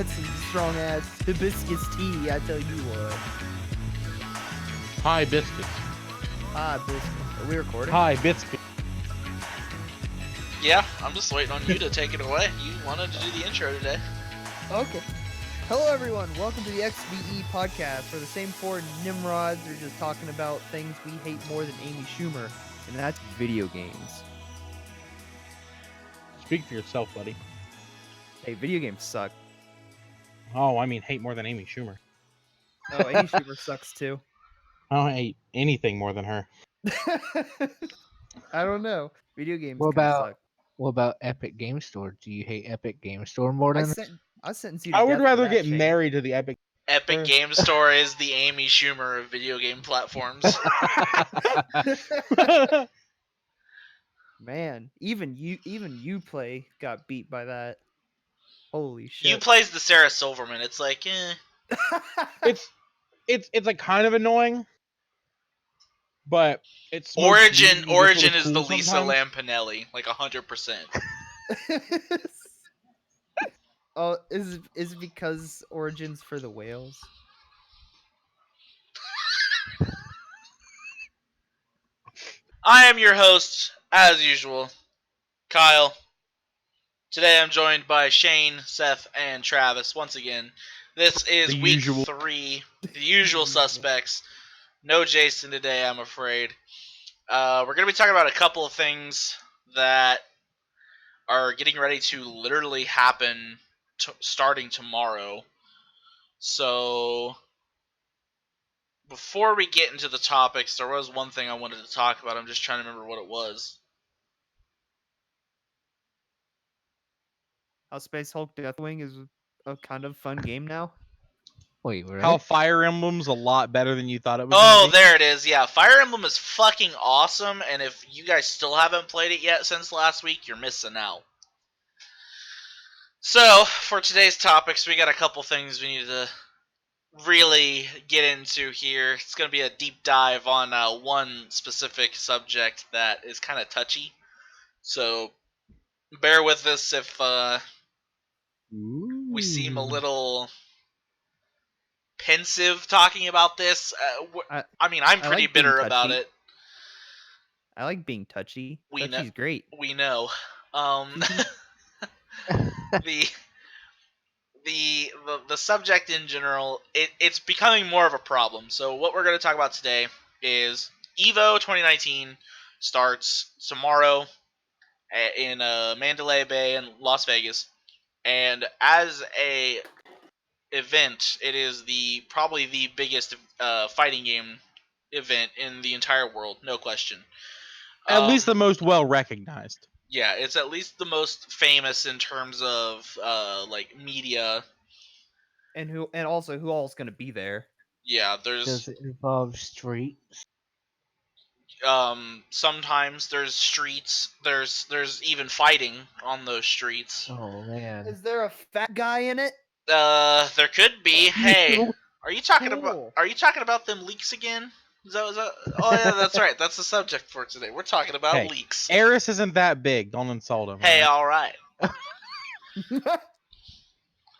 That's some strong ass hibiscus tea, I tell you what. Hi, Biscuits. Ah, biscuits. Are we recording? Hi, Biscuits. Yeah, I'm just waiting on you to take it away. You wanted to do the intro today. Okay. Hello, everyone. Welcome to the XVE Podcast, where the same four Nimrods are just talking about things we hate more than Amy Schumer, and that's video games. Speak for yourself, buddy. Hey, video games suck. Oh, I mean, hate more than Amy Schumer. Oh, Amy Schumer sucks too. I don't hate anything more than her. I don't know. Video games What kinda about suck. what about Epic Game Store? Do you hate Epic Game Store more I than sentenced you to I would death for rather that, get Shane. married to the Epic. Epic Game Store is the Amy Schumer of video game platforms. Man, even Uplay got beat by that. Holy shit. You plays the Sarah Silverman. It's like, It's like kind of annoying, but it's Origin cool is the Lisa sometimes. Lampanelli, like 100%. Oh, is it because Origin's for the whales? I am your host, as usual, Kyle. Today I'm joined by Shane, Seth, and Travis once again. This is The week usual. 3, the usual suspects. No Jason today, I'm afraid. We're going to be talking about a couple of things that are getting ready to literally happen starting tomorrow. So, before we get into the topics, there was one thing I wanted to talk about. I'm just trying to remember what it was. How Space Hulk Deathwing is a kind of fun game now. Wait, really? How Fire Emblem's a lot better than you thought it was. Oh, gonna be. there it is. Yeah, Fire Emblem is fucking awesome, and if you guys still haven't played it yet since last week, you're missing out. So, for today's topics, we got a couple things we need to really get into here. It's going to be a deep dive on one specific subject that is kind of touchy. So, bear with us if we seem a little pensive talking about this. I'm I pretty like being bitter about touchy. it. I like being touchy. We know- Touchy's great. We know. The subject in general, it's becoming more of a problem. So what we're going to talk about today is EVO 2019 starts tomorrow in Mandalay Bay in Las Vegas, and as a event, it is probably the biggest fighting game event in the entire world, no question. At least the most well recognized. Yeah, it's at least the most famous in terms of like media. And also who all's gonna be there? Yeah, Does there's it involve streets? sometimes there's streets. There's even fighting on those streets. Oh man. Is there a fat guy in it? There could be. Hey, are you talking Cool. about them leaks again? Is that? Oh yeah, that's right. That's the subject for today. We're talking about Hey, leaks. Eris isn't that big. Don't insult him. Hey, alright? all right.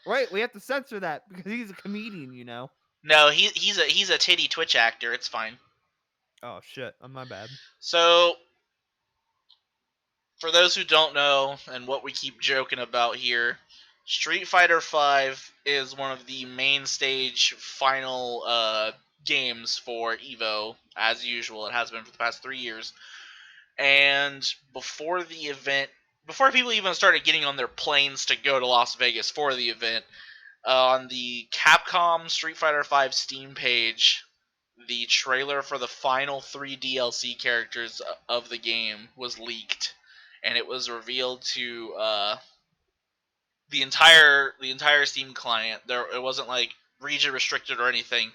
Wait, we have to censor that because he's a comedian, you know. No, he's a titty Twitch actor. It's fine. Oh shit, my bad. So, for those who don't know, and what we keep joking about here, Street Fighter V is one of the main stage final games for EVO, as usual. It has been for the past 3 years. And before the event, before people even started getting on their planes to go to Las Vegas for the event, on the Capcom Street Fighter V Steam page, the trailer for the final 3 DLC characters of the game was leaked, and it was revealed to the entire Steam client. It wasn't like region restricted or anything.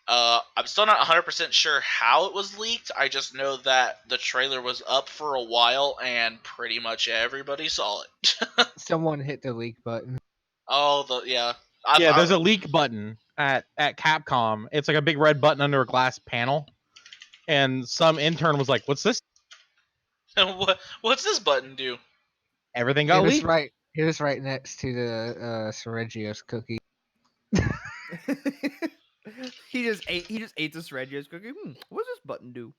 I'm still not 100% sure how it was leaked. I just know that the trailer was up for a while and pretty much everybody saw it. Someone hit the leak button. There's a leak button at Capcom. It's like a big red button under a glass panel, and some intern was like, "What's this?" What's this button do? Everything It got was leaked. right. He was right next to the Sergio's cookie. He just ate this Reggio's cookie. What does this button do?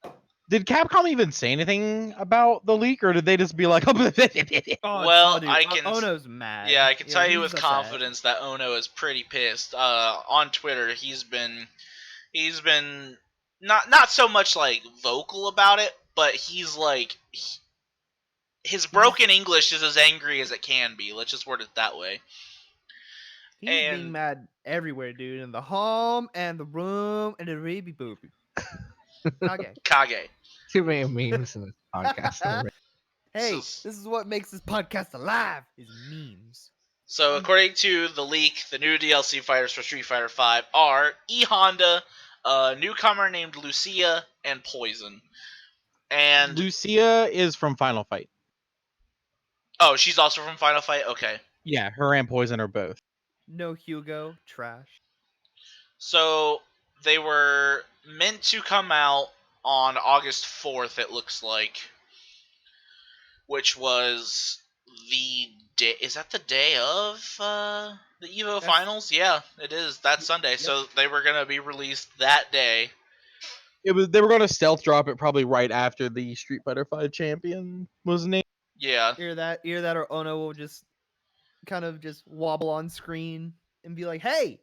Did Capcom even say anything about the leak, or did they just be like, Well, dude, I can. Ono's mad. Yeah, I can tell you he's with upset. confidence that Ono is pretty pissed. On Twitter, he's been not so much like vocal about it, but he's like his broken English is as angry as it can be. Let's just word it that way. He's being And mad everywhere, dude. In the home and the room and the baby boopy. Okay. Kage. Too many memes in this podcast already. Hey, So- this is what makes this podcast alive: is memes. So according to the leak, the new DLC fighters for Street Fighter V are E Honda, a newcomer named Lucia, and Poison. And Lucia is from Final Fight. oh, she's also from Final Fight. Okay. Yeah, her and Poison are both. No Hugo, trash. So they were meant to come out on August 4th, it looks like, which was the day. Is that the day of the Evo That's- finals? Yeah, it is. That's Sunday. Yep. So they were gonna be released that day. They were going to stealth drop it probably right after the Street Fighter V champion was named. Yeah. Either that, or Ono will just kind of just wobble on screen and be like, "Hey,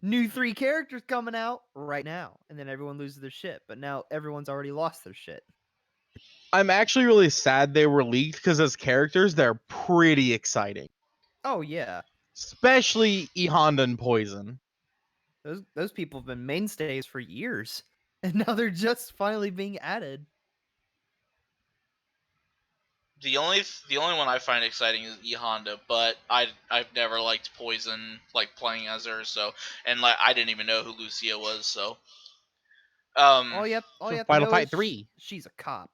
new 3 characters coming out right now," and then everyone loses their shit. But now everyone's already lost their shit. I'm actually really sad they were leaked because as characters, they're pretty exciting. Oh yeah, Especially E Honda and Poison. those people have been mainstays for years, and now they're just finally being added. The only one I find exciting is E Honda, but I've never liked Poison, like playing as her. So, and like I didn't even know who Lucia was. So All you have to Final know Fight is 3. she's a cop.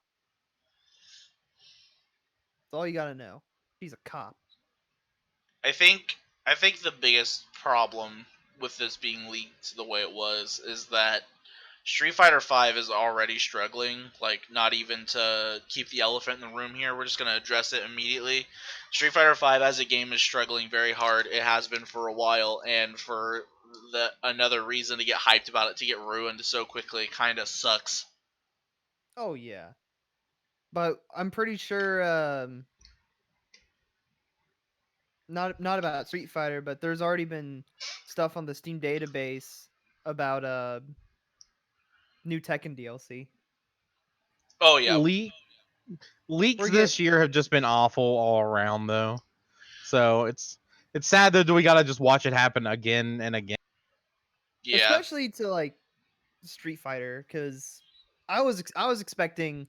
That's all you gotta know. She's a cop. I think the biggest problem with this being leaked the way it was is that Street Fighter V is already struggling. Like, not even to keep the elephant in the room here, we're just gonna address it immediately. Street Fighter V as a game is struggling very hard. It has been for a while, and for another reason to get hyped about it to get ruined so quickly kind of sucks. Oh yeah, but I'm pretty sure not about Street Fighter, but there's already been stuff on the Steam database about new Tekken DLC. Oh yeah, Leaks We're this year have just been awful all around, though. So it's sad that we gotta just watch it happen again and again. yeah. Especially to like Street Fighter, because I was expecting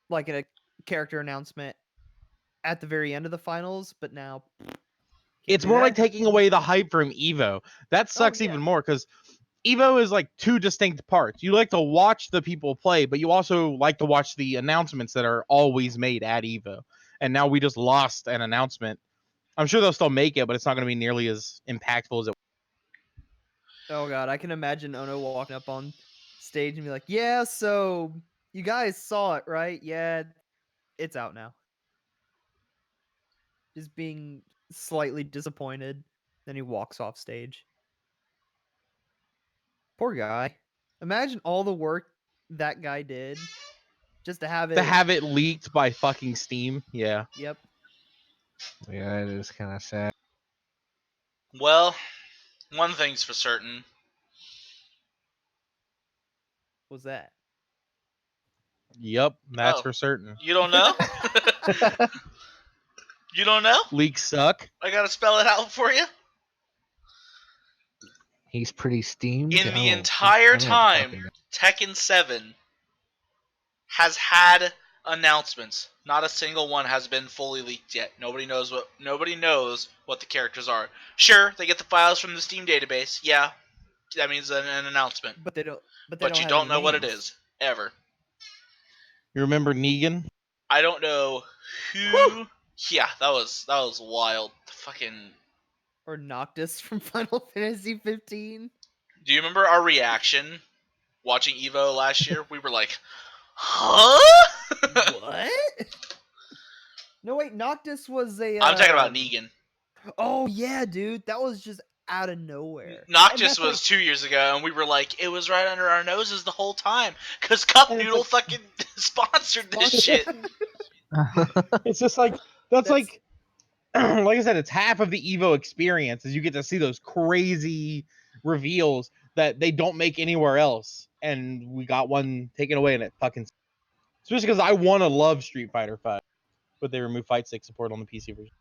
like a character announcement at the very end of the finals, but now can't It's do more that. like taking away the hype from Evo. That sucks yeah. even more because Evo is like 2 distinct parts. You like to watch the people play, but you also like to watch the announcements that are always made at Evo. And now we just lost an announcement. I'm sure they'll still make it, but it's not going to be nearly as impactful as it. Oh god, I can imagine Ono walking up on stage and be like, "Yeah, so you guys saw it, right? Yeah, it's out now." Just being slightly disappointed. Then he walks off stage. Poor guy. Imagine all the work that guy did just to have it. To have it leaked by fucking Steam, yeah. Yep. Yeah, it is kind of sad. Well, one thing's for certain. Was that? Yep, that's Oh. for certain. You don't know? You don't know? Leaks suck. I gotta spell it out for you. He's pretty steamed. In I the don't- entire I don't time fucking know. Tekken 7 has had announcements, not a single one has been fully leaked yet. Nobody knows what the characters are. Sure, they get the files from the Steam database. Yeah, that means an announcement. But they don't. But But you have don't any know what it names. is ever. You remember Negan? I don't know who. Yeah, that was wild. Fucking. Or Noctis from Final Fantasy 15. Do you remember our reaction watching Evo last year? We were like, "Huh?" What? No, wait, Noctis was a. I'm talking about Negan. Oh yeah, dude, that was just out of nowhere. Noctis that's was 2 years ago, and we were like, it was right under our noses the whole time, because Cup And it's Noodle like- fucking sponsored this Sponsor- shit. It's just like that's That's- like like I said, it's half of the Evo experience is you get to see those crazy reveals that they don't make anywhere else. And we got one taken away and it fucking especially because I wanna love Street Fighter 5, but they removed fight stick support on the PC version.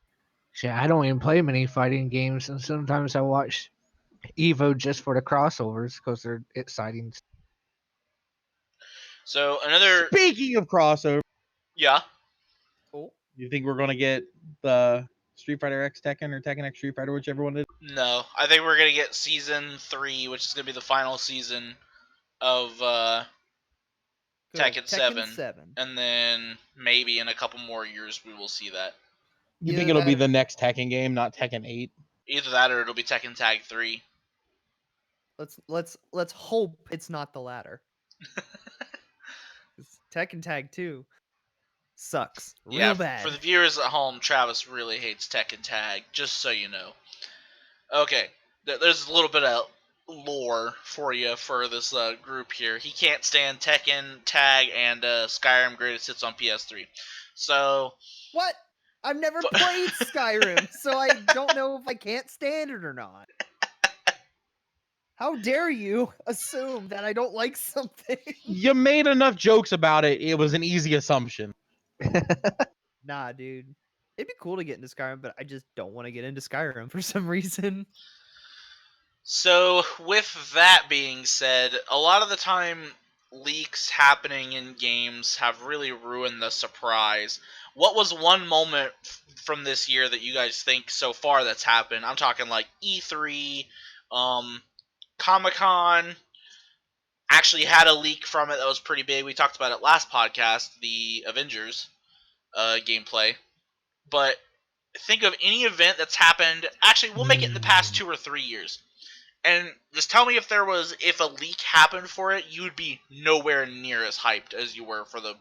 Shit, I don't even play many fighting games, and sometimes I watch Evo just for the crossovers because they're exciting. So another, Speaking of crossover, yeah, Oh, you think we're gonna get the Street Fighter X Tekken or Tekken X Street Fighter, whichever one it is? no, I think we're gonna get season 3, which is gonna be the final season of good. Tekken 7. 7. And then maybe in a couple more years we will see that. You Either think it'll be that- the next Tekken game, not Tekken 8? Either that or it'll be Tekken Tag 3. Let's hope it's not the latter. 'Cause Tekken Tag 2 sucks real Yeah, bad. for the viewers at home, Travis really hates Tekken Tag, just so you know. Okay, there's a little bit of lore for you for this group here. He can't stand Tekken Tag and Skyrim Greatest Hits on PS3. So, What? I've never But- played Skyrim, so I don't know if I can't stand it or not. How dare you assume that I don't like something? You made enough jokes about it. It was an easy assumption. Nah, dude. It'd be cool to get into Skyrim, but I just don't want to get into Skyrim for some reason. So, with that being said, a lot of the time, leaks happening in games have really ruined the surprise. What was one moment from this year that you guys think so far that's happened? I'm talking like E3, Comic-Con actually had a leak from it that was pretty big. We talked about it last podcast, the Avengers gameplay. But think of any event that's happened. Actually, we'll make it in the past 2 or 3 years. And just tell me if a leak happened for it, you would be nowhere near as hyped as you were for the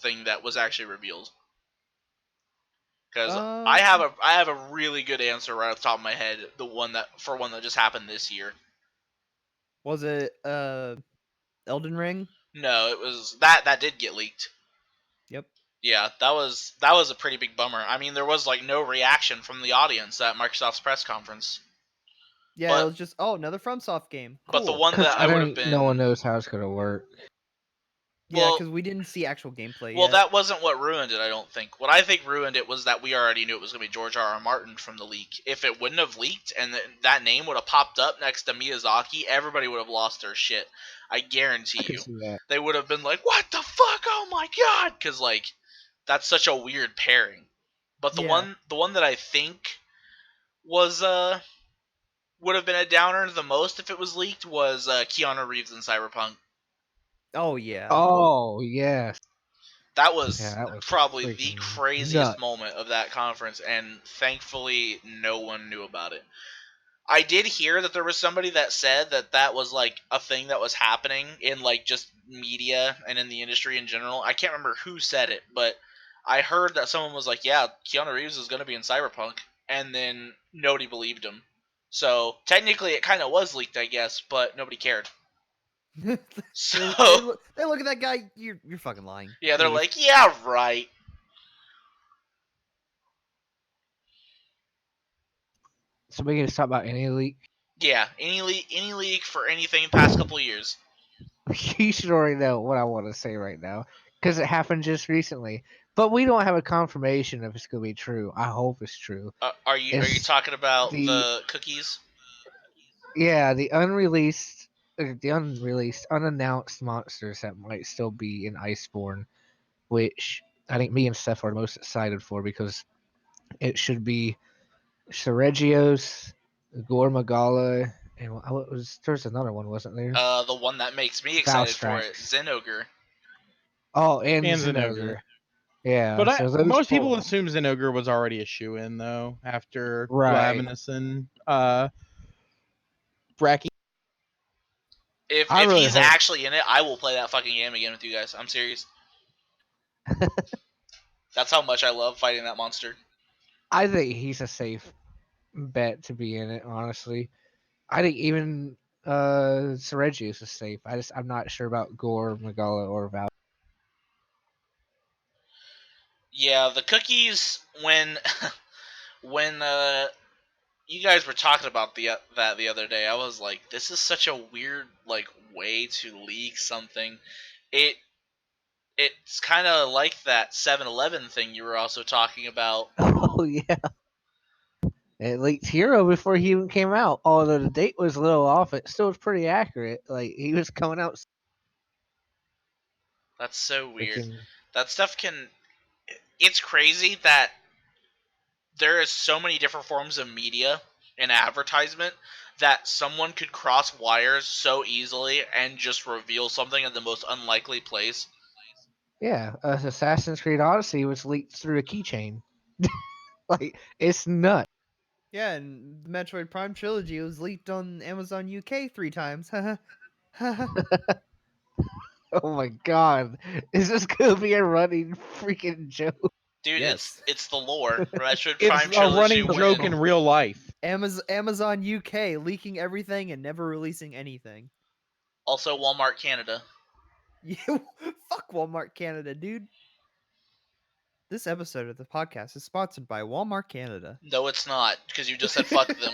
thing that was actually revealed. Because I have a really good answer right off the top of my head. The one that just happened this year. Was it Elden Ring? No, it was that did get leaked. Yep. Yeah, that was a pretty big bummer. I mean, there was like no reaction from the audience at Microsoft's press conference. Yeah, But- it was just the FromSoft game. But the Cool. one that I would have think been no one knows how it's gonna work. Yeah, well- because we didn't see actual gameplay Well, yet. that wasn't what ruined it, I don't think. What I think ruined it was that we already knew it was going to be George R. R. Martin from the leak. If it wouldn't have leaked and that name would have popped up next to Miyazaki, everybody would have lost their shit. I I guarantee can you. see that. They would have been like, what the fuck? Oh my god! Because, like, that's such a weird pairing. But the Yeah. one that I think was, would have been a downer the most if it was leaked was Keanu Reeves in Cyberpunk. Oh yeah. Oh yes. That was, Yeah, that was probably the freaking craziest nuts. moment of that conference, and thankfully no one knew about it. I did hear that there was somebody that said that was like a thing that was happening in like just media and in the industry in general. I can't remember who said it, but I heard that someone was like, "Yeah, Keanu Reeves is going to be in Cyberpunk," and then nobody believed him. So technically, it kind of was leaked, I guess, but nobody cared. they, So they look at that guy. You're fucking lying. yeah, they're Leave. like, "Yeah, right." So we can talk about any leak. Yeah, any leak for anything past couple of years. You should already know what I want to say right now because it happened just recently. But we don't have a confirmation if it's gonna be true. I hope it's true. Are you It's talking about the- the cookies? Yeah, the unreleased, unannounced monsters that might still be in Iceborne, which I think me and Steph are most excited for because it should be Seregios, Gormagala, and what was there's another one, wasn't there? The one that makes me excited for it, Valstrax. Zenogre. Oh, and And Zenogre. Zenogre. Yeah, But so those most people four. assume Zenogre was already a shoe-in, though, after Right. Glavenus Bracky. If I really he's hope- actually in it, I will play that fucking game again with you guys. I'm serious. That's how much I love fighting that monster. I think he's a safe bet to be in it. Honestly, I think even Seregius is safe. I'm not sure about Gore, Magala, or Val. Yeah, the cookies when when you guys were talking about that the other day, I was like, this is such a weird like way to leak something. It it's kind of like that 7-Eleven thing you were also talking about. Oh yeah, it leaked Hero before he even came out. Although the date was a little off, it still was pretty accurate. Like he was coming out That's so weird. freaking. That stuff can. It's crazy that there is so many different forms of media and advertisement that someone could cross wires so easily and just reveal something in the most unlikely place. Yeah, Assassin's Creed Odyssey was leaked through a keychain. Like it's nuts. Yeah, and the Metroid Prime trilogy was leaked on Amazon UK 3 times. Oh my god, is this gonna be a running freaking joke? Dude, Yes. it's the lore. Metroid It's Prime a trilogy running joke in when real life. Amazon UK leaking everything and never releasing anything. also Walmart Canada. Yeah, fuck Walmart Canada, dude. This episode of the podcast is sponsored by Walmart Canada. No, it's not because you just said fuck them.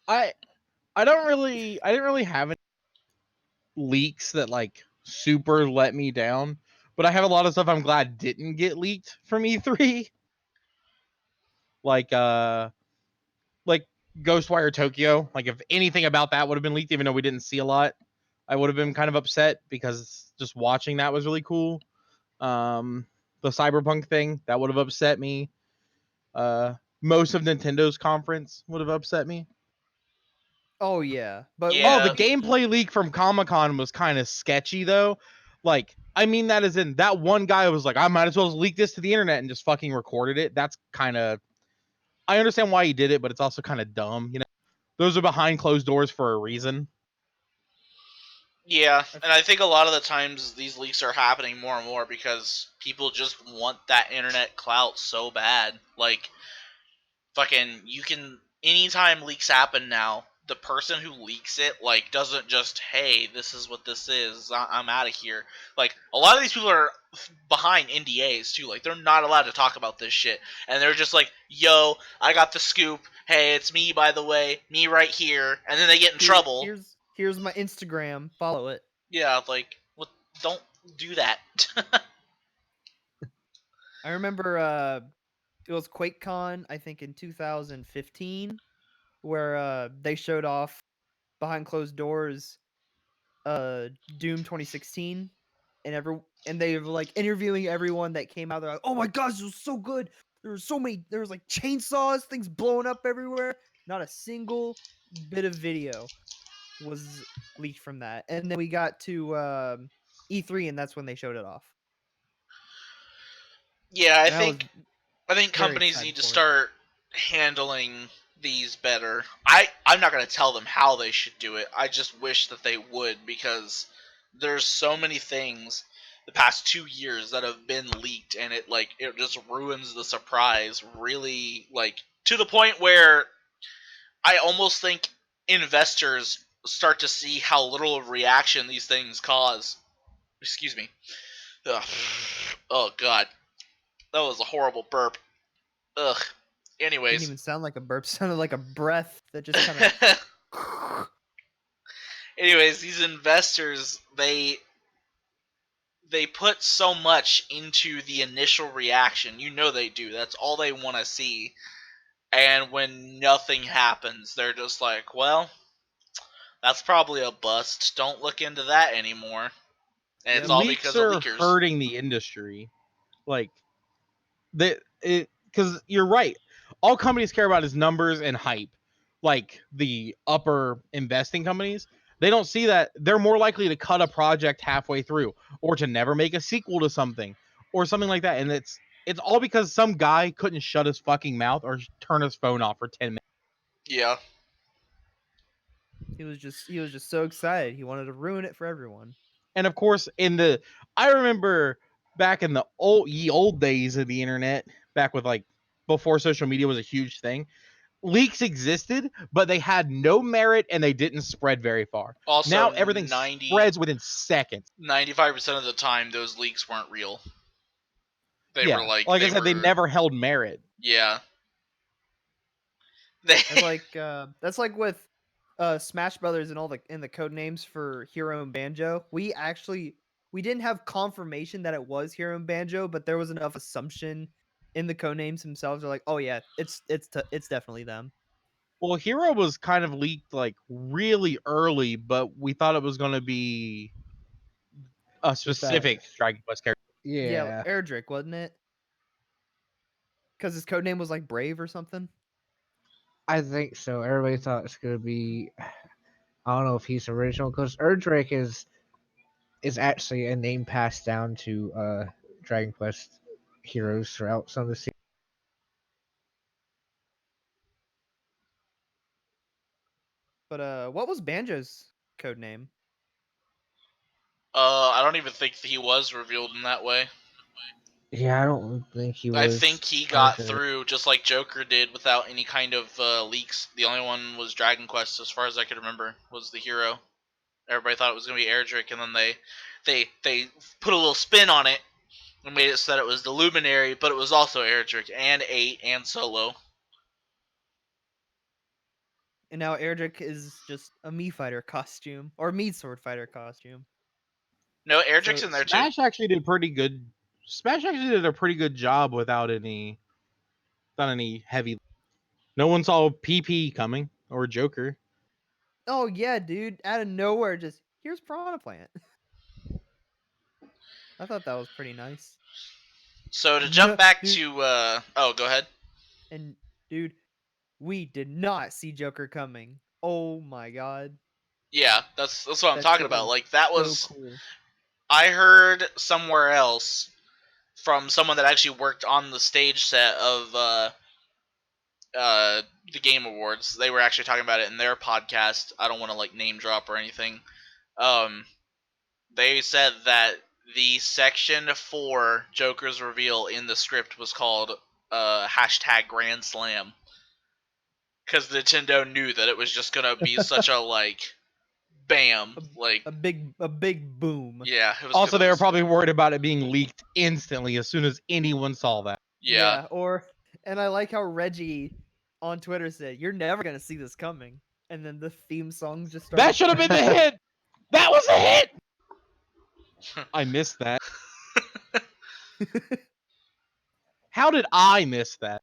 I I didn't really have any leaks that like super let me down, but I have a lot of stuff I'm glad didn't get leaked from E3. Like like Ghostwire Tokyo. Like if anything about that would have been leaked, even though we didn't see a lot, I would have been kind of upset because just watching that was really cool. Um, the Cyberpunk thing that would have upset me. Most of Nintendo's conference would have upset me. Oh yeah, but Oh, the Yeah. gameplay leak from Comic-Con was kind of sketchy though. Like, I mean that as in that one guy was like, I might as well just leak this to the internet and just fucking recorded it. That's kind of I understand why he did it, but it's also kind of dumb, you know. Those are behind closed doors for a reason. Yeah, and I think a lot of the times these leaks are happening more and more because people just want that internet clout so bad. Like, fucking, you can. Anytime leaks happen now, the person who leaks it, like, doesn't just, hey, this is what this is, I'm out of here. Like, a lot of these people are behind NDAs, too. Like, they're not allowed to talk about this shit. And they're just like, yo, I got the scoop. Hey, it's me, by the way. Me right here. And then they get in trouble. Here's my Instagram. Follow it. Yeah, like, what? Don't do that. I remember it was QuakeCon, I think in 2015, where they showed off behind closed doors Doom 2016, and they were like interviewing everyone that came out. They're like, "Oh my gosh, it was so good. There was like chainsaws, things blowing up everywhere. Not a single bit of video was leaked from that." And then we got to E3, and that's when they showed it off. Yeah, And I was I think very companies excited need to for it. start handling these better. I'm not gonna tell them how they should do it. I just wish that they would because there's so many things the past 2 years that have been leaked and it just ruins the surprise really like to the point where I almost think investors start to see how little of reaction these things cause. Excuse me. Ugh. Oh god. That was a horrible burp. Ugh. Didn't Anyways. even sound like a burp. Sounded like a breath that just kind of. Anyways, these investors they put so much into the initial reaction. You know they do. That's all they want to see. And when nothing happens, they're just like, "Well, that's probably a bust. Don't look into that anymore." And it's Yep. all Leaks because of are leakers. hurting the industry. Like that it because you're right. All companies care about is numbers and hype. Like the upper investing companies, they don't see that they're more likely to cut a project halfway through or to never make a sequel to something or something like that. And it's all because some guy couldn't shut his fucking mouth or turn his phone off for 10 minutes. Yeah. He was just so excited. He wanted to ruin it for everyone. And of course, I remember back in the old days of the internet, back with like before social media was a huge thing, leaks existed, but they had no merit and they didn't spread very far. Also, Now everything spreads within seconds. 95% of the time, those leaks weren't real. They were Like I said, they never held merit. Yeah. That's like with Smash Brothers and all the code names for Hero and Banjo. We didn't have confirmation that it was Hero and Banjo, but there was enough assumption in the code names themselves. They're like, oh yeah, it's definitely them. Well, Hero was kind of leaked like really early, but we thought it was going to be a specific Dragon Quest character. Yeah, Erdrick, wasn't it? Because his code name was like Brave or something. I think so. Everybody thought it's gonna be. I don't know if he's original because Erdrick is actually a name passed down to Dragon Quest heroes throughout some of the series. But what was Banjo's code name? I don't even think he was revealed in that way. Yeah, I don't think he was. I think he got through just like Joker did without any kind of leaks. The only one was Dragon Quest, as far as I could remember, was the hero. Everybody thought it was going to be Erdrick, and then they put a little spin on it and made it so that it was the Luminary, but it was also Erdrick and 8 and Solo. And now Erdrick is just a Mii fighter costume or Mii sword fighter costume. No, Erdrick's in there too. Smash actually did pretty good. Smash actually did a pretty good job without any heavy. No one saw PP coming or Joker. Oh yeah, dude! Out of nowhere, just here's Piranha Plant. I thought that was pretty nice. So to jump back to, go ahead. And dude, we did not see Joker coming. Oh my god. Yeah, that's what I'm talking about. Like that was, so cool. I heard somewhere else from someone that actually worked on the stage set of the Game Awards. They were actually talking about it in their podcast. I don't want to like name drop or anything. They said that the section for Joker's reveal in the script was called hashtag Grand Slam, because Nintendo knew that it was just gonna be such a like bam, like a big boom. Yeah. It was also, they were probably worried about it being leaked instantly as soon as anyone saw that. Yeah. And I like how Reggie on Twitter said, "You're never gonna see this coming," and then the theme song just started. That should have been the hit. That was a hit. I missed that. How did I miss that?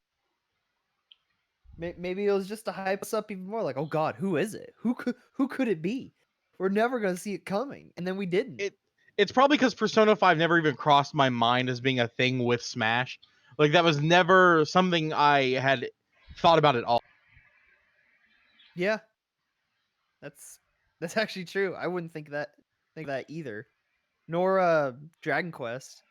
Maybe it was just to hype us up even more. Like, oh god, who is it? Who could it be? We're never gonna see it coming, and then we didn't. It's probably because Persona 5 never even crossed my mind as being a thing with Smash. Like that was never something I had thought about at all. Yeah, that's actually true. I wouldn't think that either. Nor Dragon Quest.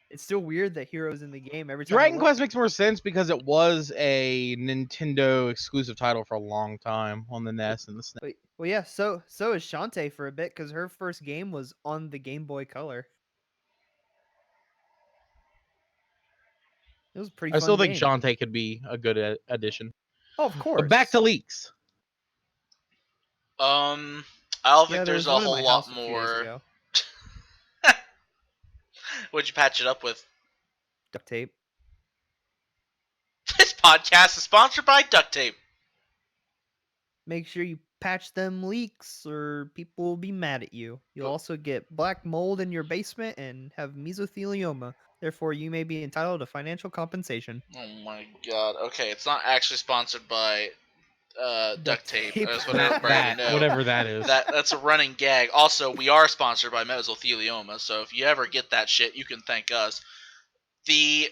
It's still weird that Hero's in the game every time. Dragon Quest makes more sense because it was a Nintendo exclusive title for a long time on the NES and the SNES. Well, yeah. So is Shantae for a bit because her first game was on the Game Boy Color. It was pretty. I still think Shantae could be a good addition. Oh, of course. But back to leaks. I don't think there's a whole lot more. What'd you patch it up with? Duct tape. This podcast is sponsored by duct tape. Make sure you patch them leaks or people will be mad at you. You'll also get black mold in your basement and have mesothelioma. Therefore, you may be entitled to financial compensation. Oh my god. Okay, it's not actually sponsored by duct tape. That's what everybody knows. Whatever that is. That's a running gag. Also, we are sponsored by mesothelioma, so if you ever get that shit, you can thank us. The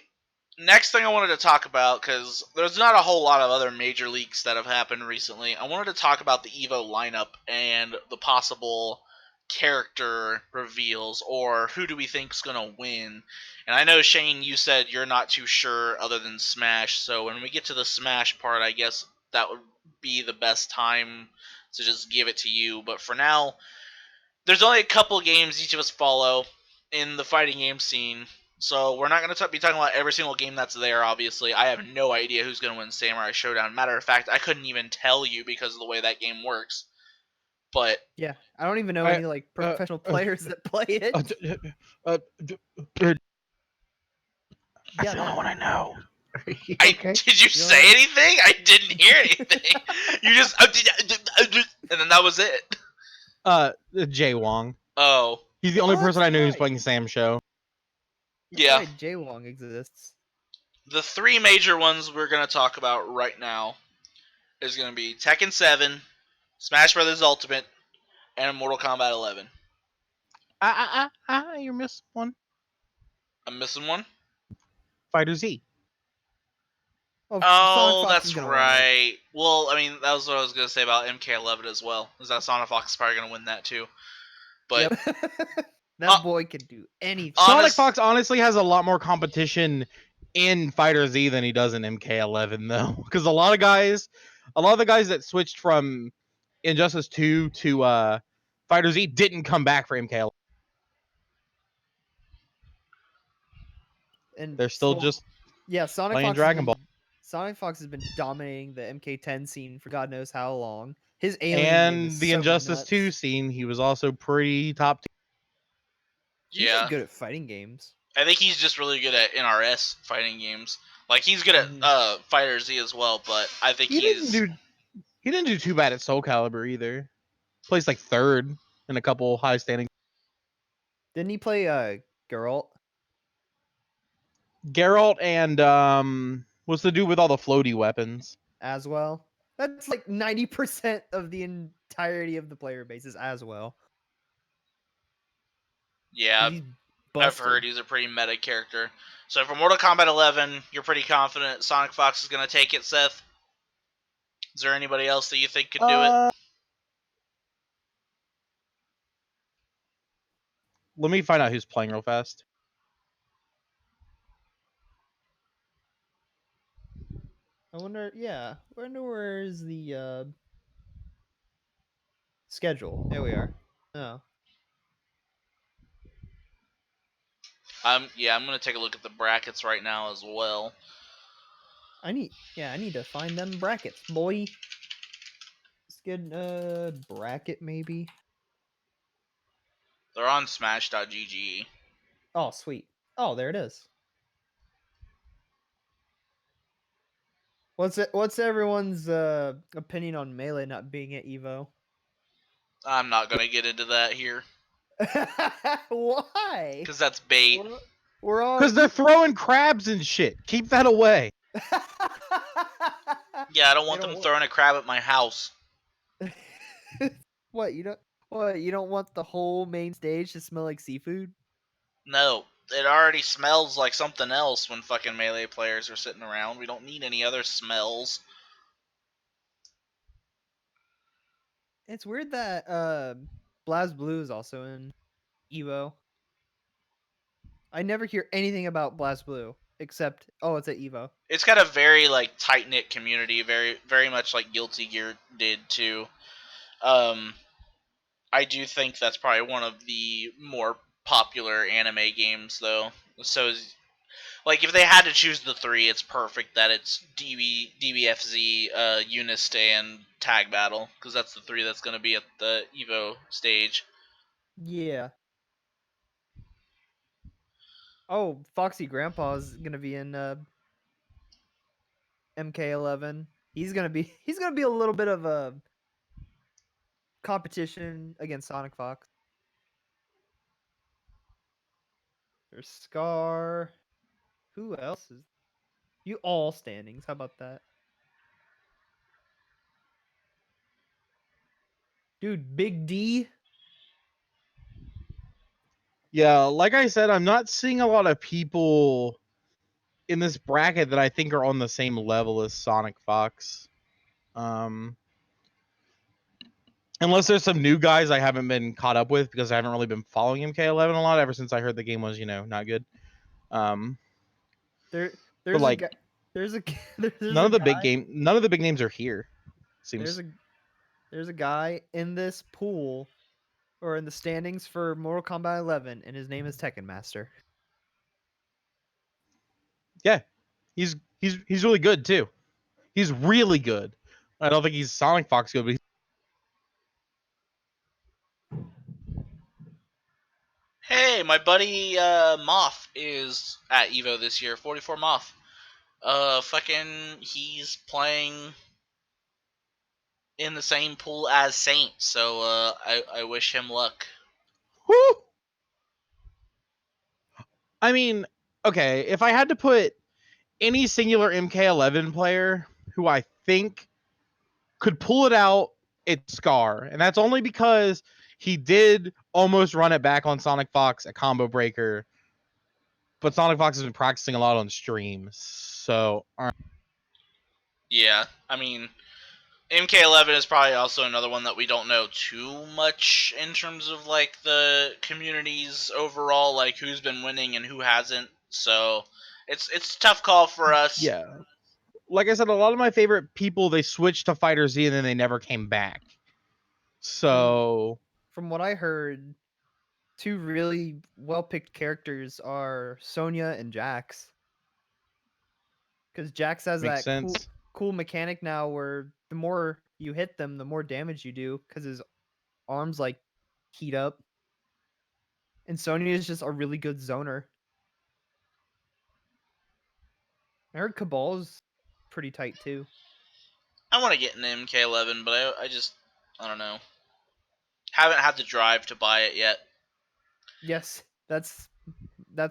next thing I wanted to talk about, because there's not a whole lot of other major leaks that have happened recently, I wanted to talk about the EVO lineup and the possible character reveals, or who do we think is going to win. And I know, Shane, you said you're not too sure other than Smash, so when we get to the Smash part, I guess that would be the best time to just give it to you. But for now, there's only a couple games each of us follow, in the fighting game scene. So we're not going to be talking about every single game that's there, obviously. I have no idea who's going to win Samurai Showdown. Matter of fact, I couldn't even tell you because of the way that game works. But Yeah, I don't even know I- any like professional players that play it. That's Yeah, the only one I know. Are you I okay? did you say anything? I didn't hear anything. You just and then that was it. Jay Wong. Oh, He's the only Oh, person that's I know who's right. playing Sam Show. yeah. Right, Jay Wong exists. The three major ones we're going to talk about right now is going to be Tekken 7, Smash Brothers Ultimate, and Mortal Kombat 11. You missed one. I'm missing one? Fighter Z. Oh, Oh, Sonic Fox is that's gonna win it. right. Well, I mean, that was what I was going to say about MK11 as well. Is that Sonic Fox is probably going to win that too. But Yep. That boy can do anything. Honest- Sonic Fox honestly has a lot more competition in Fighter Z than he does in MK11 though, because a lot of the guys that switched from Injustice 2 to Fighter Z didn't come back for MK11. And They're still so- just yeah, Sonic playing Fox Dragon Ball. Sonic Fox has been dominating the MK10 scene for God knows how long. His alien game And is the so Injustice nuts. 2 scene, he was also pretty top tier. He's yeah, just good at fighting games. I think he's just really good at NRS fighting games. Like, he's good at Fighter Z as well, but I think He he's... didn't do too bad at Soul Calibur either. Placed like third in a couple high standing. Didn't he play Geralt Geralt and what's the dude with all the floaty weapons? as well? That's like 90% of the entirety of the player base is as well. Yeah, He's I've heard busted. he's a pretty meta character. So for Mortal Kombat 11, you're pretty confident Sonic Fox is going to take it, Seth? Is there anybody else that you think could do it? Let me find out who's playing real fast. I wonder, yeah. I wonder where is the schedule. There we are. Oh. I'm going to take a look at the brackets right now as well. I need to find them brackets, boy. Let's get bracket maybe. They're on Smash.gg. Oh, sweet. Oh, there it is. What's everyone's opinion on Melee not being at Evo? I'm not going to get into that here Why? because that's bait. We're all Because they're throwing crabs and shit. Keep that away. Yeah, I don't want They them don't throwing a crab at my house. What, you don't want the whole main stage to smell like seafood? No, it already smells like something else when fucking Melee players are sitting around. We don't need any other smells. It's weird that BlazBlue is also in Evo. I never hear anything about BlazBlue except it's at Evo. It's got a very like tight knit community, very much like Guilty Gear did too. I do think that's probably one of the more popular anime games though. So like if they had to choose the three, it's perfect that it's DBFZ, Unist, and Tag Battle because that's the three that's going to be at the Evo stage. Yeah. Oh, Foxy Grandpa's gonna be in MK11. He's gonna be a little bit of a competition against Sonic Fox. There's Scar. Who else is you all standings? How about that? Dude, Big D. Yeah, like I said, I'm not seeing a lot of people in this bracket that I think are on the same level as Sonic Fox. Unless there's some new guys I haven't been caught up with because I haven't really been following MK11 a lot ever since I heard the game was, not good. There's like, a guy. There's none of the big names are here. Seems there's a guy in this pool or in the standings for Mortal Kombat 11, and his name is Tekken Master. Yeah, he's really good too. He's really good. I don't think he's Sonic Fox good, but Hey, my buddy Moth is at Evo this year. 44 Moth. Fucking, he's playing in the same pool as Saint, so I wish him luck. whew. I mean, okay, if I had to put any singular MK11 player who I think could pull it out, it's Scar, and that's only because he did almost run it back on Sonic Fox at Combo Breaker, but Sonic Fox has been practicing a lot on stream, so Yeah, I mean, MK11 is probably also another one that we don't know too much in terms of like the communities overall, like who's been winning and who hasn't. So it's a tough call for us. yeah. Like I said, a lot of my favorite people, they switched to Fighter Z and then they never came back. So From what I heard, two really well-picked characters are Sonya and Jax. Because Jax has makes that sense. cool mechanic now where the more you hit them, the more damage you do, because his arms like heat up. And Sonya is just a really good zoner. I heard Cabal's pretty tight too. I want to get an MK11, but I don't know. Haven't had the drive to buy it yet. Yes, that's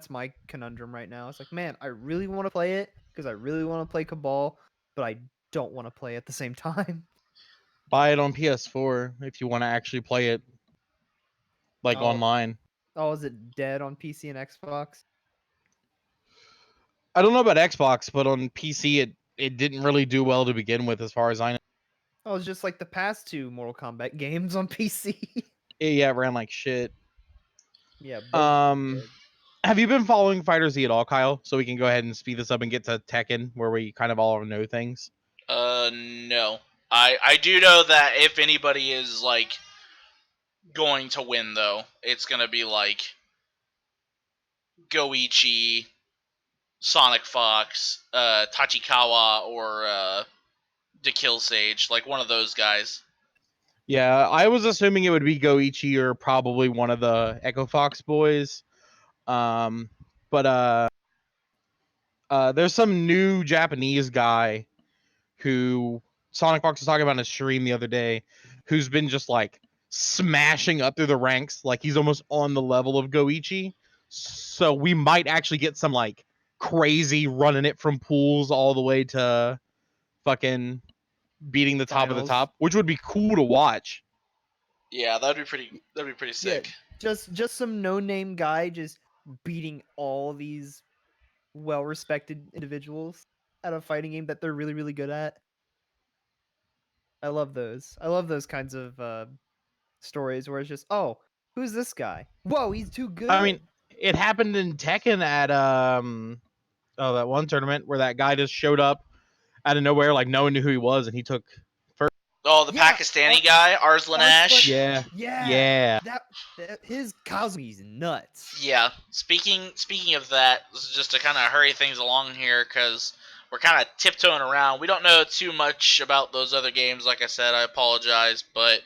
my conundrum right now. It's like, man, I really want to play it because I really want to play Cabal, but I don't want to play at the same time. Buy it on PS4 if you want to actually play it like Oh. online. Oh, is it dead on PC and Xbox? I don't know about Xbox, but on PC it didn't really do well to begin with, as far as I know. Oh, it's just like the past two Mortal Kombat games on PC. Yeah, it ran like shit. Yeah. Both did. Have you been following Fighter Z at all, Kyle? So we can go ahead and speed this up and get to Tekken, where we kind of all know things. No. I do know that if anybody is like going to win though, it's gonna be like Goichi, Sonic Fox, Tachikawa, or the Kill Sage, like one of those guys. Yeah, I was assuming it would be Goichi or probably one of the Echo Fox boys. But there's some new Japanese guy who Sonic Fox was talking about in a stream the other day, who's been just like smashing up through the ranks, like he's almost on the level of Goichi. So we might actually get some like crazy running it from pools all the way to fucking beating the top of the Finals. top, which would be cool to watch. Yeah, that'd be pretty sick. Yeah, just some no-name guy just beating all these well-respected individuals at a fighting game that they're really, really good at. I love those. I love those kinds of stories where it's just, oh, who's this guy? Whoa, he's too good. I mean, it happened in Tekken at that one tournament where that guy just showed up out of nowhere, like no one knew who he was, and he took first. Oh, the Yeah, Pakistani guy, Arslan Ash. Yeah, yeah. That his Kazumi's nuts. Yeah. Speaking of that, just to kind of hurry things along here, because we're kind of tiptoeing around. We don't know too much about those other games. Like I said, I apologize, but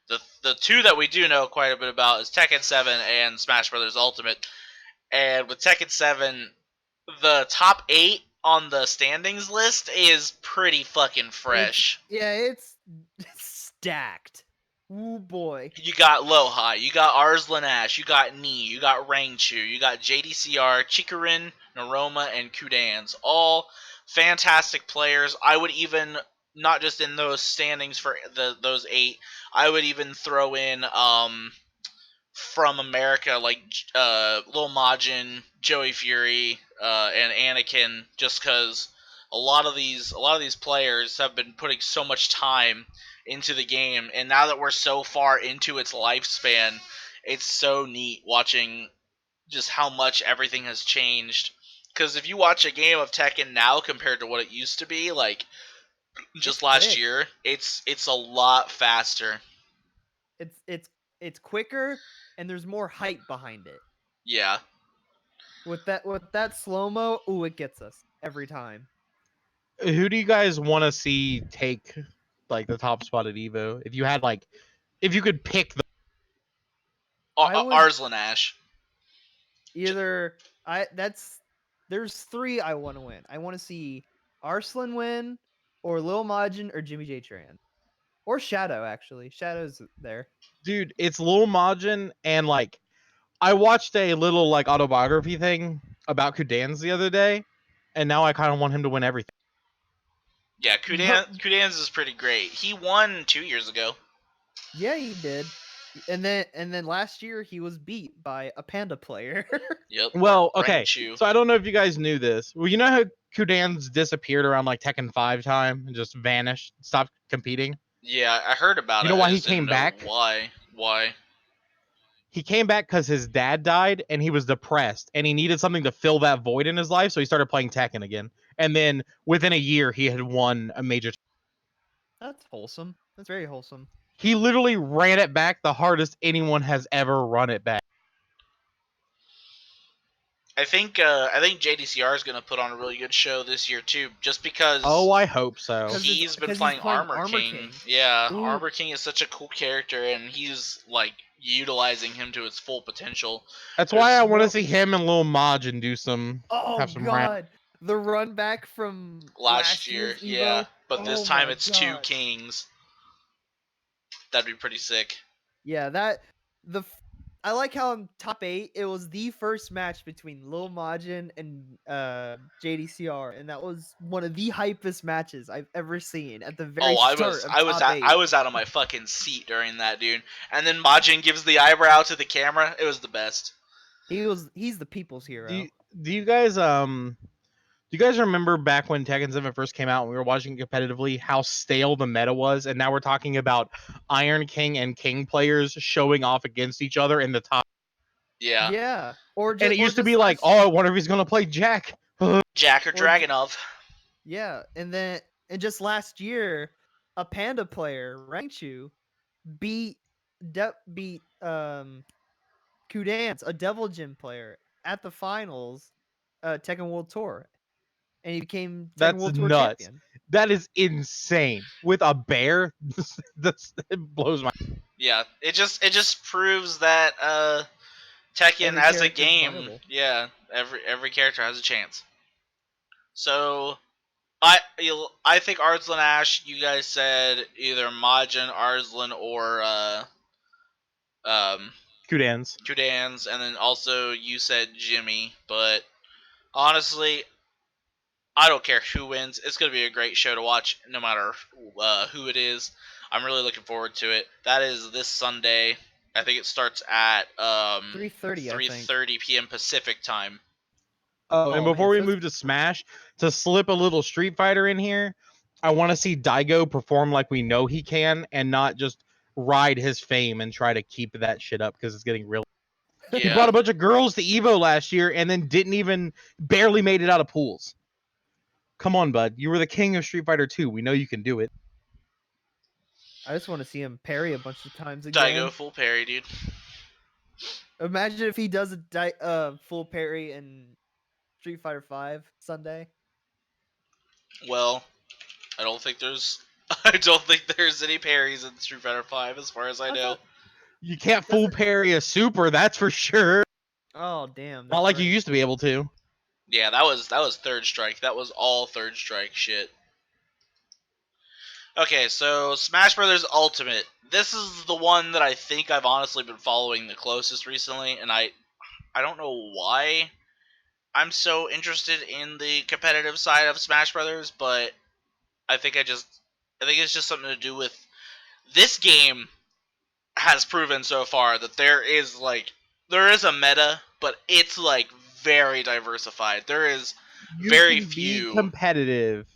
the two that we do know quite a bit about is Tekken 7 and Smash Brothers Ultimate. And with Tekken 7, the top 8 on the standings list is pretty fucking fresh. It's stacked. Ooh boy. You got Lohai, you got Arslan Ash, you got Ni, you got Rangchu, you got JDCR, Chikarin, Naroma, and Kudans. All fantastic players. I would even, not just in those standings for those 8, I would even throw in from America like Lil Majin, Joey Fury, and Anakin, just because a lot of these players have been putting so much time into the game, and now that we're so far into its lifespan, it's so neat watching just how much everything has changed. Because if you watch a game of Tekken now compared to what it used to be, like just last year, it's a lot faster. It's it's quicker and there's more hype behind it. Yeah. With that slow mo, ooh, it gets us every time. Who do you guys want to see take like the top spot at Evo? If you had like, if you could pick the I would- Arslan Ash. Either there's 3 I want to win. I want to see Arslan win, or Lil Majin, or Jimmy J Tran, or Shadow. Actually, Shadow's there. dude, it's Lil Majin, and like I watched a little like autobiography thing about Kudans the other day, and now I kind of want him to win everything. Yeah, Kudans is pretty great. He won 2 years ago. Yeah, he did. And then last year he was beat by a Panda player. Yep. Well, okay, Raichu. so I don't know if you guys knew this. Well, you know how Kudans disappeared around like Tekken 5 time and just vanished, stopped competing? Yeah, I heard about it. You know why I he just didn't came know back? Why? He came back because his dad died and he was depressed and he needed something to fill that void in his life, so he started playing Tekken again. And then within a year, he had won a major. That's wholesome. That's very wholesome. He literally ran it back the hardest anyone has ever run it back. I think JDCR is going to put on a really good show this year too, just because. Oh, I hope so. He's been 'cause playing he's playing Armor Armor King. King. Yeah, Ooh. Armor King is such a cool character, and he's like utilizing him to its full potential. That's why I There's want to no- see him and Lil Majin do some. Oh Have some god, the run back from Last year, year's yeah, Evo? but this Oh time my it's 2 God. kings. That'd be pretty sick. Yeah, I like how in top 8 it was the first match between Lil Majin and JDCR, and that was one of the hypest matches I've ever seen at the very I start was of I was top at, 8. I was out of my fucking seat during that, dude. And then Majin gives the eyebrow to the camera. It was the best. He's the people's Do hero. you guys do you guys remember back when Tekken 7 first came out and we were watching competitively how stale the meta was, and now we're talking about Iron King and King players showing off against each other in the top. Yeah. Yeah. Or And it used to just be like, last year. oh, I wonder if he's gonna play Jack. Jack or Or- Dragunov. Yeah, and just last year, a Panda player, Raichu, beat Kudance, a Devil Gym player, at the finals, Tekken World Tour, and he became Tekken That's World Tour nuts. champion. That is insane. With a bear, it blows my. Yeah, it just proves that Tekken Every as a character's game, viable. yeah, every character has a chance. So I think Arslan Ash, you guys said either Majin, Arslan, or Kudans. Kudans, and then also you said Jimmy. But honestly, I don't care who wins. It's gonna be a great show to watch, no matter who it is. I'm really looking forward to it. That is this Sunday. I think it starts at 3:30, I think. 3:30 p.m. Pacific time. Oh, and Oh, before man, we so it's- move to Smash, to slip a little Street Fighter in here, I want to see Daigo perform like we know he can, and not just ride his fame and try to keep that shit up because it's getting real. He Yeah. brought a bunch of girls to Evo last year and then barely made it out of pools. Come on, bud. You were the king of Street Fighter 2. We know you can do it. I just want to see him parry a bunch of times again. Daigo full parry, dude. Imagine if he does a full parry in Street Fighter 5 Sunday. Well, I don't think there's any parries in Street Fighter 5 as far as I I know. thought- You can't full parry a super, that's for sure. Oh damn! Not that's like you right. used to be able to. Yeah, that was third strike. That was all third strike shit. Okay, so Smash Brothers Ultimate. This is the one that I think I've honestly been following the closest recently, and I don't know why I'm so interested in the competitive side of Smash Brothers, but I think it's just something to do with this game has proven so far that there is a meta, but it's like very diversified. There is You very can few. be competitive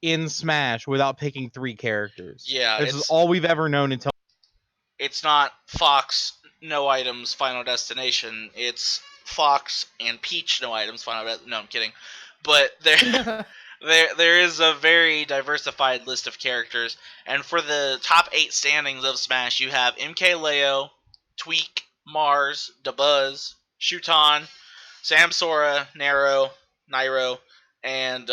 in Smash without picking 3 characters. Yeah, This is it's all we've ever known until. it's not Fox no items Final Destination. It's Fox and Peach no items Final. No, I'm kidding. But there is a very diversified list of characters, and for the top 8 standings of Smash, you have MKLeo, Tweak, Mars, Dabuz, Shuton, Samsora, Nairo, and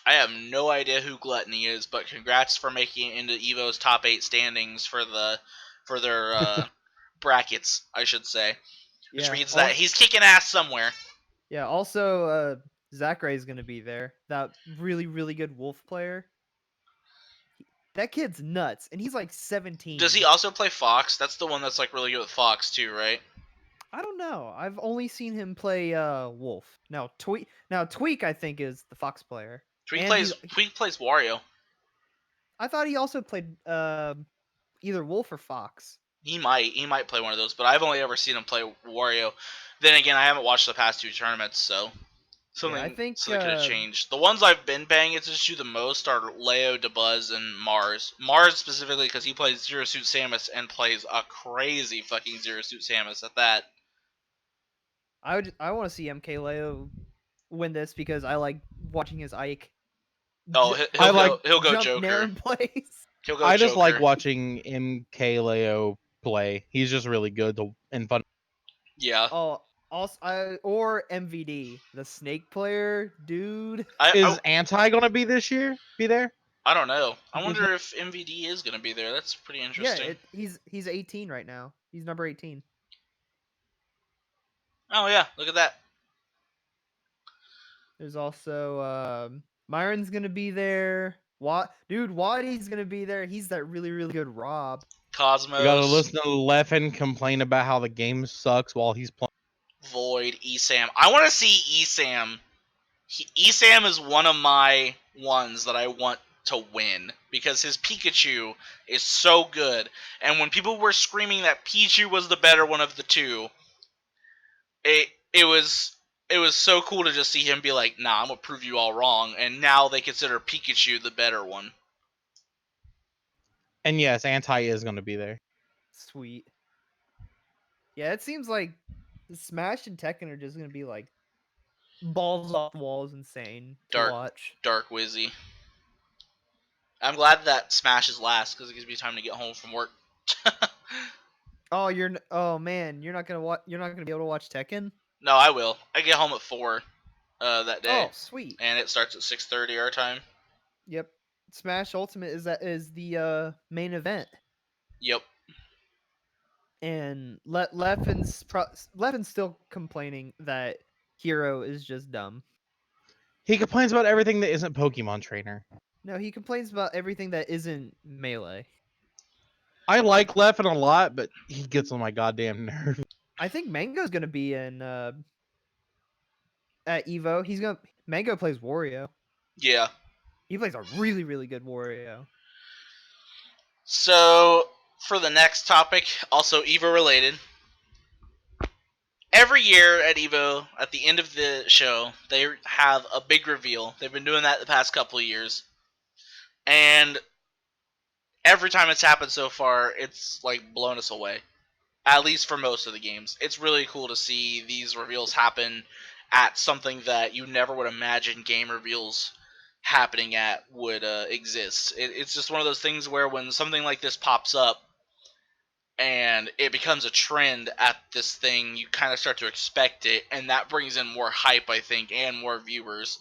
I have no idea who Gluttony is, but congrats for making it into Evo's top 8 standings for their brackets, I should say. Which Yeah. means that he's kicking ass somewhere. Yeah. Also, Zachary is gonna be there. That really, really good wolf player. That kid's nuts, and he's like 17. Does he also play Fox? That's the one that's like really good with Fox too, right? I don't know. I've only seen him play wolf. Now Tweak I think is the fox player. Tweak And plays Wario. I thought he also played either wolf or fox. He might play one of those, but I've only ever seen him play Wario. Then again, I haven't watched the past 2 tournaments, so something could have changed. The ones I've been paying attention to the most are Leo, Dabuz, and Mars. Mars specifically because he plays Zero Suit Samus and plays a crazy fucking Zero Suit Samus at that. I want to see MK Leo win this because I like watching his Ike. Oh, he'll go jump Joker. Nair in place. He'll go I just Joker. like watching MK Leo play. He's just really good and fun. Yeah. Oh, also or MVD, the snake player, dude. Is Anti gonna be this year? Be there? I don't know. I wonder if MVD is gonna be there. That's pretty interesting. Yeah, he's 18 right now. He's number 18. Oh yeah, look at that. There's also Myron's gonna be there. Waddy's gonna be there. He's that really, really good Rob. Cosmos. You gotta listen to Leffen complain about how the game sucks while he's playing. Void, Esam. I want to see Esam. Esam is one of my ones that I want to win because his Pikachu is so good. And when people were screaming that Pichu was the better one of the two, it was so cool to just see him be like, nah, I'm gonna prove you all wrong. And now they consider Pikachu the better one. And yes, Anti is gonna be there. Sweet. Yeah, it seems like Smash and Tekken are just gonna be like balls off the walls, insane to watch. Dark Wizzy. I'm glad that Smash is last because it gives me time to get home from work. Oh man, you're not gonna be able to watch Tekken? No, I will. I get home at 4 that day. Oh, sweet. And it starts at 6:30 our time. Yep. Smash Ultimate is the main event. Yep. And Leffen's still complaining that Hero is just dumb. He complains about everything that isn't Pokemon Trainer. No, he complains about everything that isn't Melee. I like Leffen a lot, but he gets on my goddamn nerves. I think Mango's gonna be in at Evo. Mango plays Wario. Yeah. He plays a really, really good Wario. So, for the next topic, also Evo related. Every year at Evo, at the end of the show, they have a big reveal. They've been doing that the past couple of years. And every time it's happened so far, it's like blown us away. At least for most of the games. It's really cool to see these reveals happen at something that you never would imagine game reveals happening at would exist. It's just one of those things where when something like this pops up and it becomes a trend at this thing, you kind of start to expect it, and that brings in more hype, I think, and more viewers.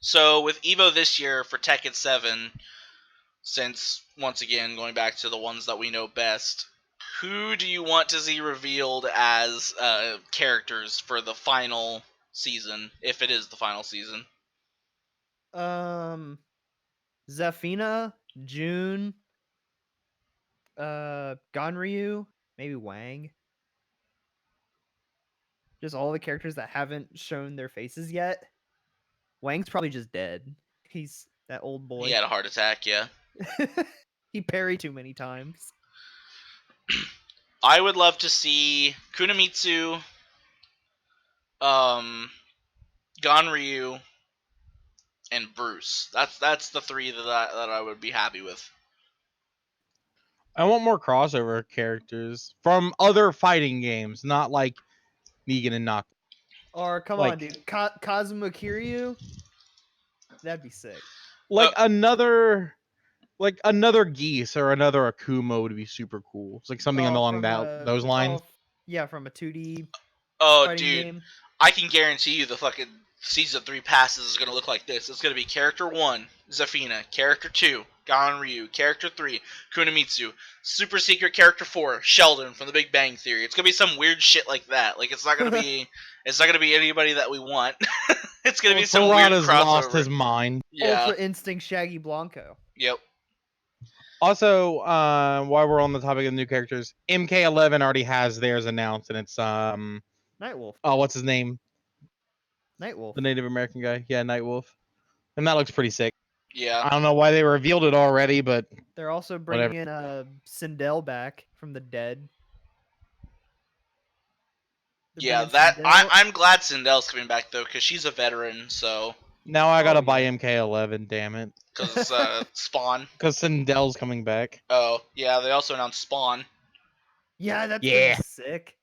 So with Evo this year for Tekken 7, since, once again, going back to the ones that we know best, who do you want to see revealed as characters for the final season, if it is the final season? Zafina, June, Ganryu, maybe Wang. Just all the characters that haven't shown their faces yet. Wang's probably just dead. He's that old boy. He had a heart attack, yeah. He parried too many times. I would love to see Kunamitsu, Ganryu, and Bruce. That's the 3 that I would be happy with. I want more crossover characters from other fighting games, not like Negan and Knock. Or come on, dude, Kazuma Kiryu. That'd be sick. Like another Like another Geese or another Akuma would be super cool. It's like something along from those lines. yeah, from a 2D Oh, fighting dude, game. I can guarantee you the fucking season 3 passes is gonna look like this. It's gonna be character 1, Zafina, character 2, Ryu, character 3, Kunimitsu, super secret character 4, Sheldon from The Big Bang Theory. It's gonna be some weird shit like that. Like it's not gonna be anybody that we want. It's gonna be some weird Parada's crossover. lost his mind. Yeah. Ultra Instinct Shaggy Blanco. Yep. Also, while we're on the topic of new characters, MK11 already has theirs announced, and it's Nightwolf. oh, what's his name? Nightwolf. The Native American guy. Yeah, Nightwolf. And that looks pretty sick. Yeah. I don't know why they revealed it already, but They're also Whatever. bringing Sindel back from the dead. They're Yeah, bringing that Sindel- I'm glad Sindel's coming back though, because she's a veteran. So now I gotta Oh, buy yeah. MK11. Damn it, because Spawn. because Sindel's coming back. Oh yeah, they also announced Spawn. Yeah, that's Yeah. gonna be sick.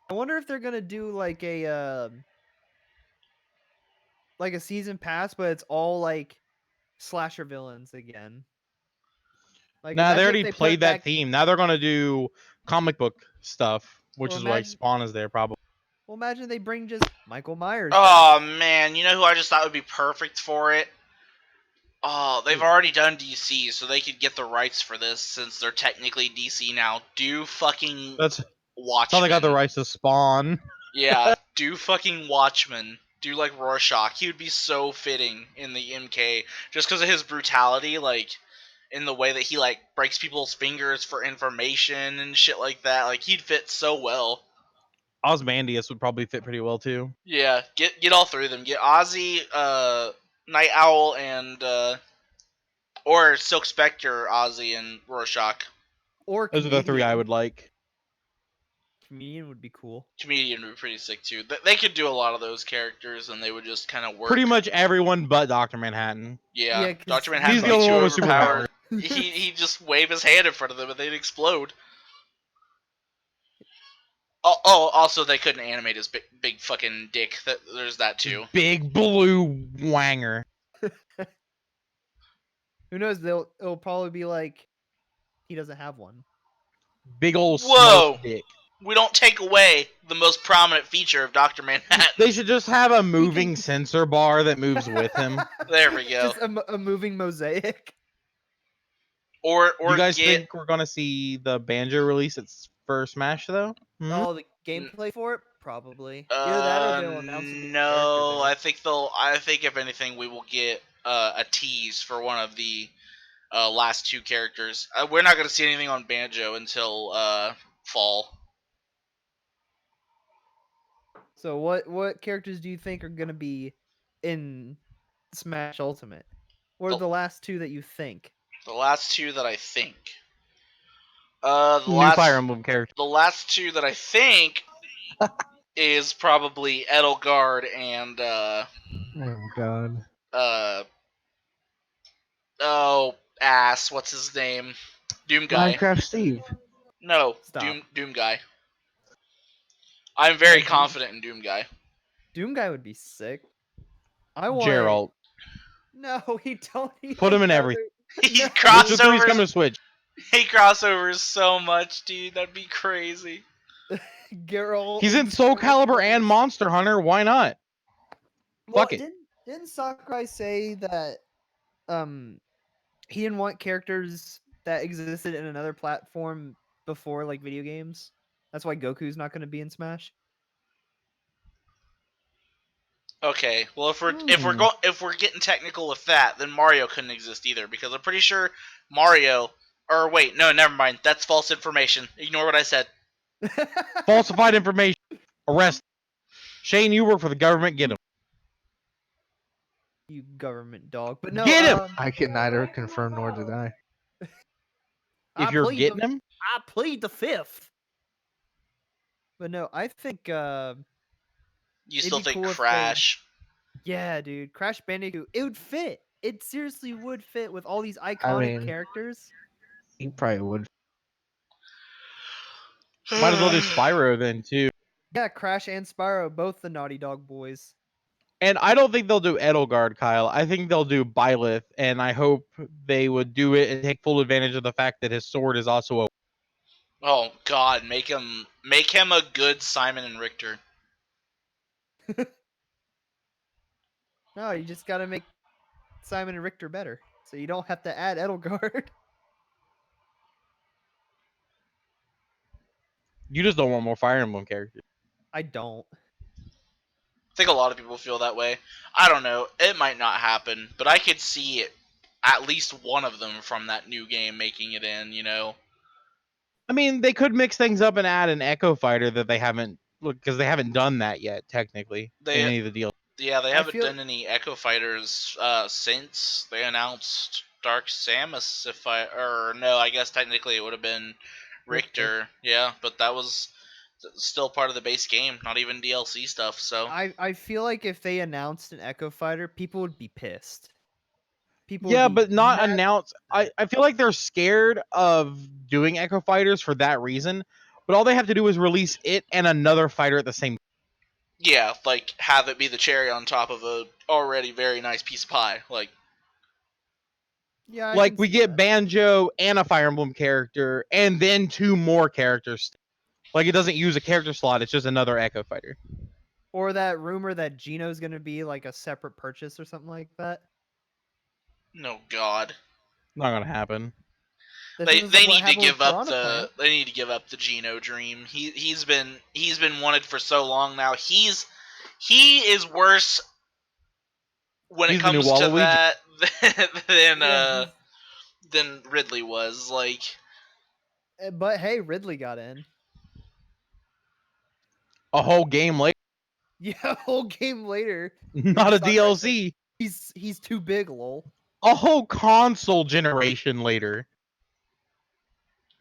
I wonder if they're gonna do like a season pass, but it's all like slasher villains again. Like Nah, imagine they if already put played that back- theme. Now they're gonna do comic book stuff, which Well, is why imagine- Spawn is there probably. Well, imagine they bring just Michael Myers. back. Oh man, you know who I just thought would be perfect for it? Oh, they've Who? already done DC, so they could get the rights for this since they're technically DC now. Do fucking That's Watchmen. how they got the rights to Spawn. Yeah, do fucking Watchmen. Do like Rorschach. He would be so fitting in the MK just because of his brutality, like in the way that he like breaks people's fingers for information and shit like that. Like he'd fit so well. Ozymandias would probably fit pretty well too. Yeah, get all three of them. Get Ozzy, Night Owl, and or Silk Spectre, Ozzy, and Rorschach. Or Those are the three I Comedian. would like. Comedian would be cool. Comedian would be pretty sick too. They could do a lot of those characters, and they would just kind of work. Pretty much everyone but Doctor Manhattan. Yeah, Yeah, 'cause Doctor he's Manhattan He's would the be only too one with overpowered. superpowers. He'd just wave his hand in front of them, and they'd explode. Also they couldn't animate his big fucking dick. There's that too. Big blue wanger. Who knows? It'll probably be like he doesn't have one. Big old Whoa. Smurf dick. We don't take away the most prominent feature of Doctor Manhattan. They should just have a moving sensor bar that moves with him. There we go. Just a moving mosaic. Or You guys get think we're gonna see the Banjo release its first Smash though? Hmm? Oh, the gameplay for it? Probably. Either that or they'll announce a new no. character I think if anything, we will get a tease for one of the last two characters. We're not going to see anything on Banjo until fall. So what characters do you think are gonna be in Smash Ultimate? What are Oh. the last two that you think? The last two that I think. The New last Fire Emblem character. the last two that I think is probably Edelgard and Oh god. what's his name? Doom guy. Minecraft Steve. No, Stop. Doom guy. I'm very Doom- confident in Doom guy. Doom guy would be sick. I want Geralt. No, he don't. Put him in every. He No. Witcher 3's coming to crossovers. Switch. He crossovers so much, dude. That'd be crazy. Geralt. He's in Soul Calibur and Monster Hunter. Why not? Fuck it. Didn't Sakurai say that he didn't want characters that existed in another platform before like video games? That's why Goku's not going to be in Smash. Okay, well if we're Hmm. if we're getting technical with that, then Mario couldn't exist either because I'm pretty sure Mario. Or wait, no, never mind. That's false information. Ignore what I said. Falsified information. Arrest. Shane, you work for the government. Get him. You government dog. But no, Get him! I can neither confirm nor deny. If you're getting him, I plead the fifth. But no, I think You It'd still be think cool if they- Crash? yeah, dude, Crash Bandicoot, it would fit. It seriously would fit with all these iconic mean- characters. He probably would. might as well do Spyro then too. Yeah, Crash and Spyro, both the Naughty Dog boys. And I don't think they'll do Edelgard, Kyle. I think they'll do Byleth, and I hope they would do it and take full advantage of the fact that his sword is also a. Oh God, make him a good Simon and Richter. No, you just gotta make Simon and Richter better, so you don't have to add Edelgard. You just don't want more Fire Emblem characters. I don't. I think a lot of people feel that way. I don't know. It might not happen, but I could see it, at least one of them from that new game making it in. You know. I mean, they could mix things up and add an Echo Fighter that they haven't, because they haven't done that yet, technically, They- in any of the deals. Yeah, they I haven't feel- done any Echo Fighters since they announced Dark Samus. I guess technically it would have been Richter. Yeah, but that was still part of the base game, not even DLC stuff. So I feel like if they announced an Echo Fighter, people would be pissed. People Yeah, would be but not mad. announce. I feel like they're scared of doing Echo Fighters for that reason. But all they have to do is release it and another fighter at the same. yeah, like have it be the cherry on top of a already very nice piece of pie. Like Yeah, I Like can we see get that. Banjo and a Fire Emblem character, and then 2 more characters. Like it doesn't use a character slot; it's just another Echo Fighter. Or that rumor that Geno's gonna be like a separate purchase or something like that. no God, Not gonna happen. This they is they what need to happened with give up Piranha the Plant. they need to give up the Geno dream. He's been wanted for so long now. He is worse when He's it the new comes to Waluigi. that than Yeah, than Ridley was. Like but hey, Ridley got in. A whole game later, Yeah, a whole game later. not a Sakurai said, DLC. He's too big, lol. A whole console generation later.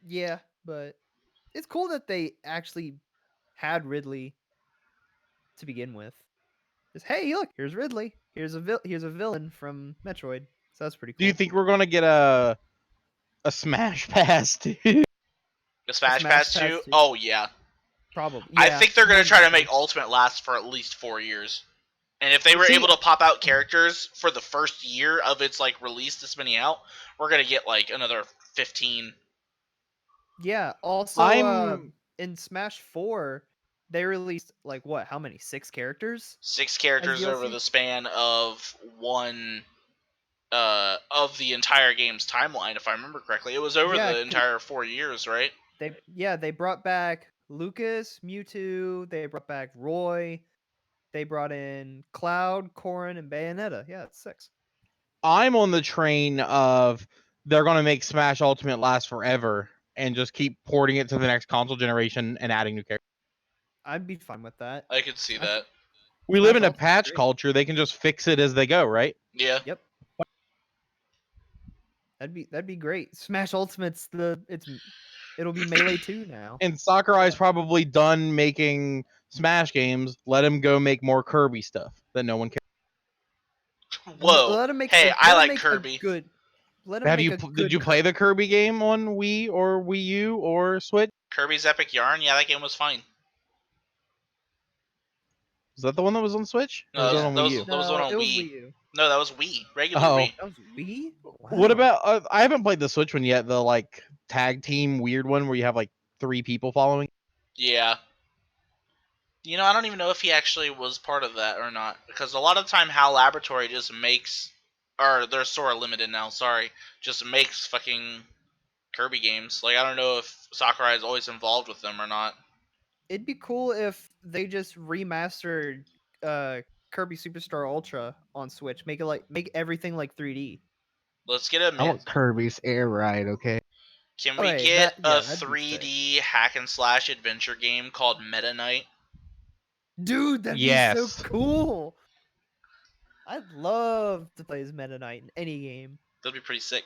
Yeah, but it's cool that they actually had Ridley to begin with. Just hey, look, here's Ridley. Here's a villain from Metroid. So that's pretty cool. Do you think we're gonna get a Smash Pass too? the Smash Pass 2. 2? Oh yeah, Probably. I Yeah, think they're gonna most try to likely. make Ultimate last for at least 4 years. And if they were See- able to pop out characters for the first year of its like release this many out, we're gonna get like another 15. Yeah. Also, I'm in Smash 4, they released like what? How many? 6 characters? 6 characters over DLC? the span of one of the entire game's timeline, if I remember correctly. It was over Yeah, the 'cause- entire 4 years, right? They brought back Lucas, Mewtwo. They brought back Roy. They brought in Cloud, Corrin, and Bayonetta. Yeah, it's 6. I'm on the train of they're gonna make Smash Ultimate last forever and just keep porting it to the next console generation and adding new characters. I'd be fine with that. I could see that. We live Smash in a Ultimate's patch great. culture; they can just fix it as they go, right? Yeah. Yep. That'd be great. Smash Ultimate's it'll be Melee 2 now. And Sakurai's probably done making Smash games. Let him go make more Kirby stuff that no one cares. Whoa. Let him make Hey, let I him like make a Kirby. good. Let him Have make you? a Did good you play the Kirby game on Wii or Wii U or Switch? Kirby's Epic Yarn, yeah, that game was fine. Is that the one that was on Switch? Or No, was that that on was- Wii U? that was one on it was Wii. Wii U. No, that was Wii. Regular Oh. Wii. That was Wii. What Wow. about? I haven't played the Switch one yet. The like tag team weird one where you have like 3 people following. Yeah. You know, I don't even know if he actually was part of that or not. Because a lot of the time, HAL Laboratory just makes... Or they're Sora Limited now, sorry. Just makes fucking Kirby games. Like, I don't know if Sakurai is always involved with them or not. It'd be cool if they just remastered Kirby Superstar Ultra on Switch. Make everything like 3D. Let's get a I minute. want Kirby's Air Ride, okay? Can we Okay, get a that'd be 3D hack and slash adventure game called Meta Knight? Dude, that'd be Yes. so cool. I'd love to play as Meta Knight in any game. That'd be pretty sick.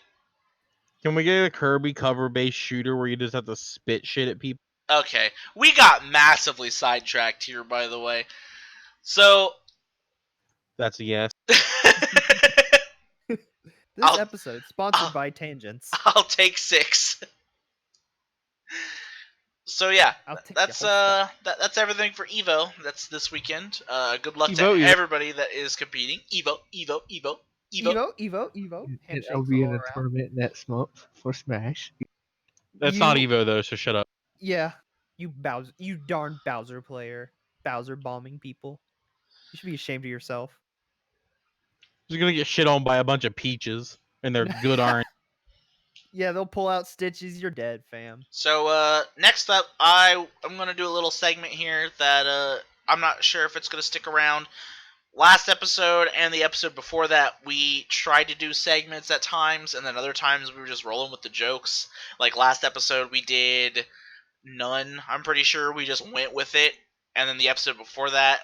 Can we get a Kirby cover-based shooter where you just have to spit shit at people? Okay, we got massively sidetracked here, by the way. So, That's a yes. This I'll- episode sponsored by Tangents. I'll take 6. So yeah, I'll take that's your whole stuff. that's everything for Evo. That's this weekend. Good luck to Evo. everybody that is competing. Evo, Evo, Evo, Evo. Evo. And Handshake I'll for be all in a around. tournament next month for Smash. That's not Evo though, so shut up. Yeah, you Bowser, you darn Bowser player, Bowser bombing people. You should be ashamed of yourself. You're gonna get shit on by a bunch of peaches, and they're good orange. Yeah, they'll pull out stitches. You're dead, fam. So next up, I'm gonna do a little segment here that I'm not sure if it's gonna stick around. Last episode and the episode before that, we tried to do segments at times, and then other times we were just rolling with the jokes. Like last episode, we did none. I'm pretty sure we just went with it. And then the episode before that,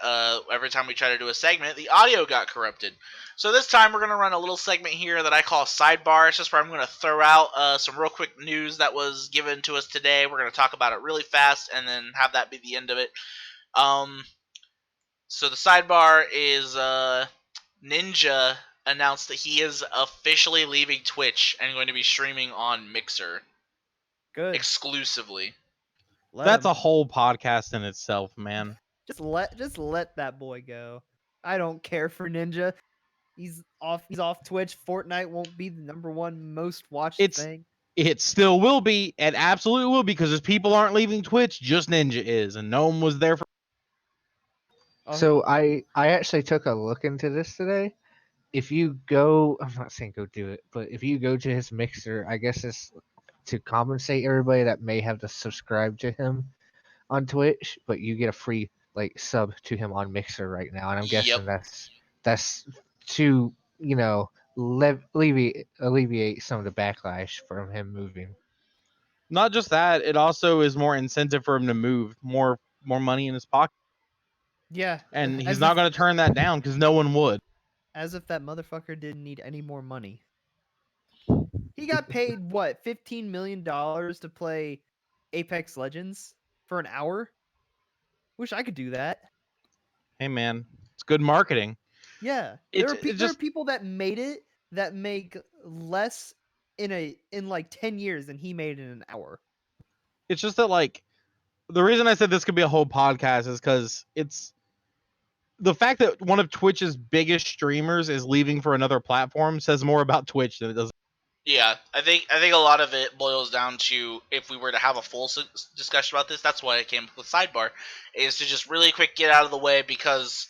every time we tried to do a segment, the audio got corrupted. So this time we're going to run a little segment here that I call Sidebar. It's just where I'm going to throw out some real quick news that was given to us today. We're going to talk about it really fast and then have that be the end of it. So the sidebar is Ninja announced that he is officially leaving Twitch and going to be streaming on Mixer Good. exclusively. That's a whole podcast in itself, man. Just let that boy go. I don't care for Ninja. He's off Twitch. Fortnite won't be the #1 most watched thing. It still will be. It absolutely will be, because if people aren't leaving Twitch, just Ninja is, and no one was there for. So I actually took a look into this today. If you go, I'm not saying go do it, but if you go to his Mixer, I guess it's to compensate everybody that may have to subscribe to him on Twitch, but you get a free like sub to him on Mixer right now, and I'm guessing that's to alleviate some of the backlash from him moving. Not just that, it also is more incentive for him to move, more money in his pocket, Yeah, and he's as not if- going to turn that down because no one would. As if that motherfucker didn't need any more money. He got paid what, $15 million to play Apex Legends for an hour? Wish I could do that. Hey man, it's good marketing. Yeah, there are people that made it that make less in like 10 years than he made in an hour. It's just that, like, the reason I said this could be a whole podcast is because it's the fact that one of Twitch's biggest streamers is leaving for another platform says more about Twitch than it does. Yeah, I think a lot of it boils down to, if we were to have a full discussion about this, that's why I came up with Sidebar, is to just really quick get out of the way, because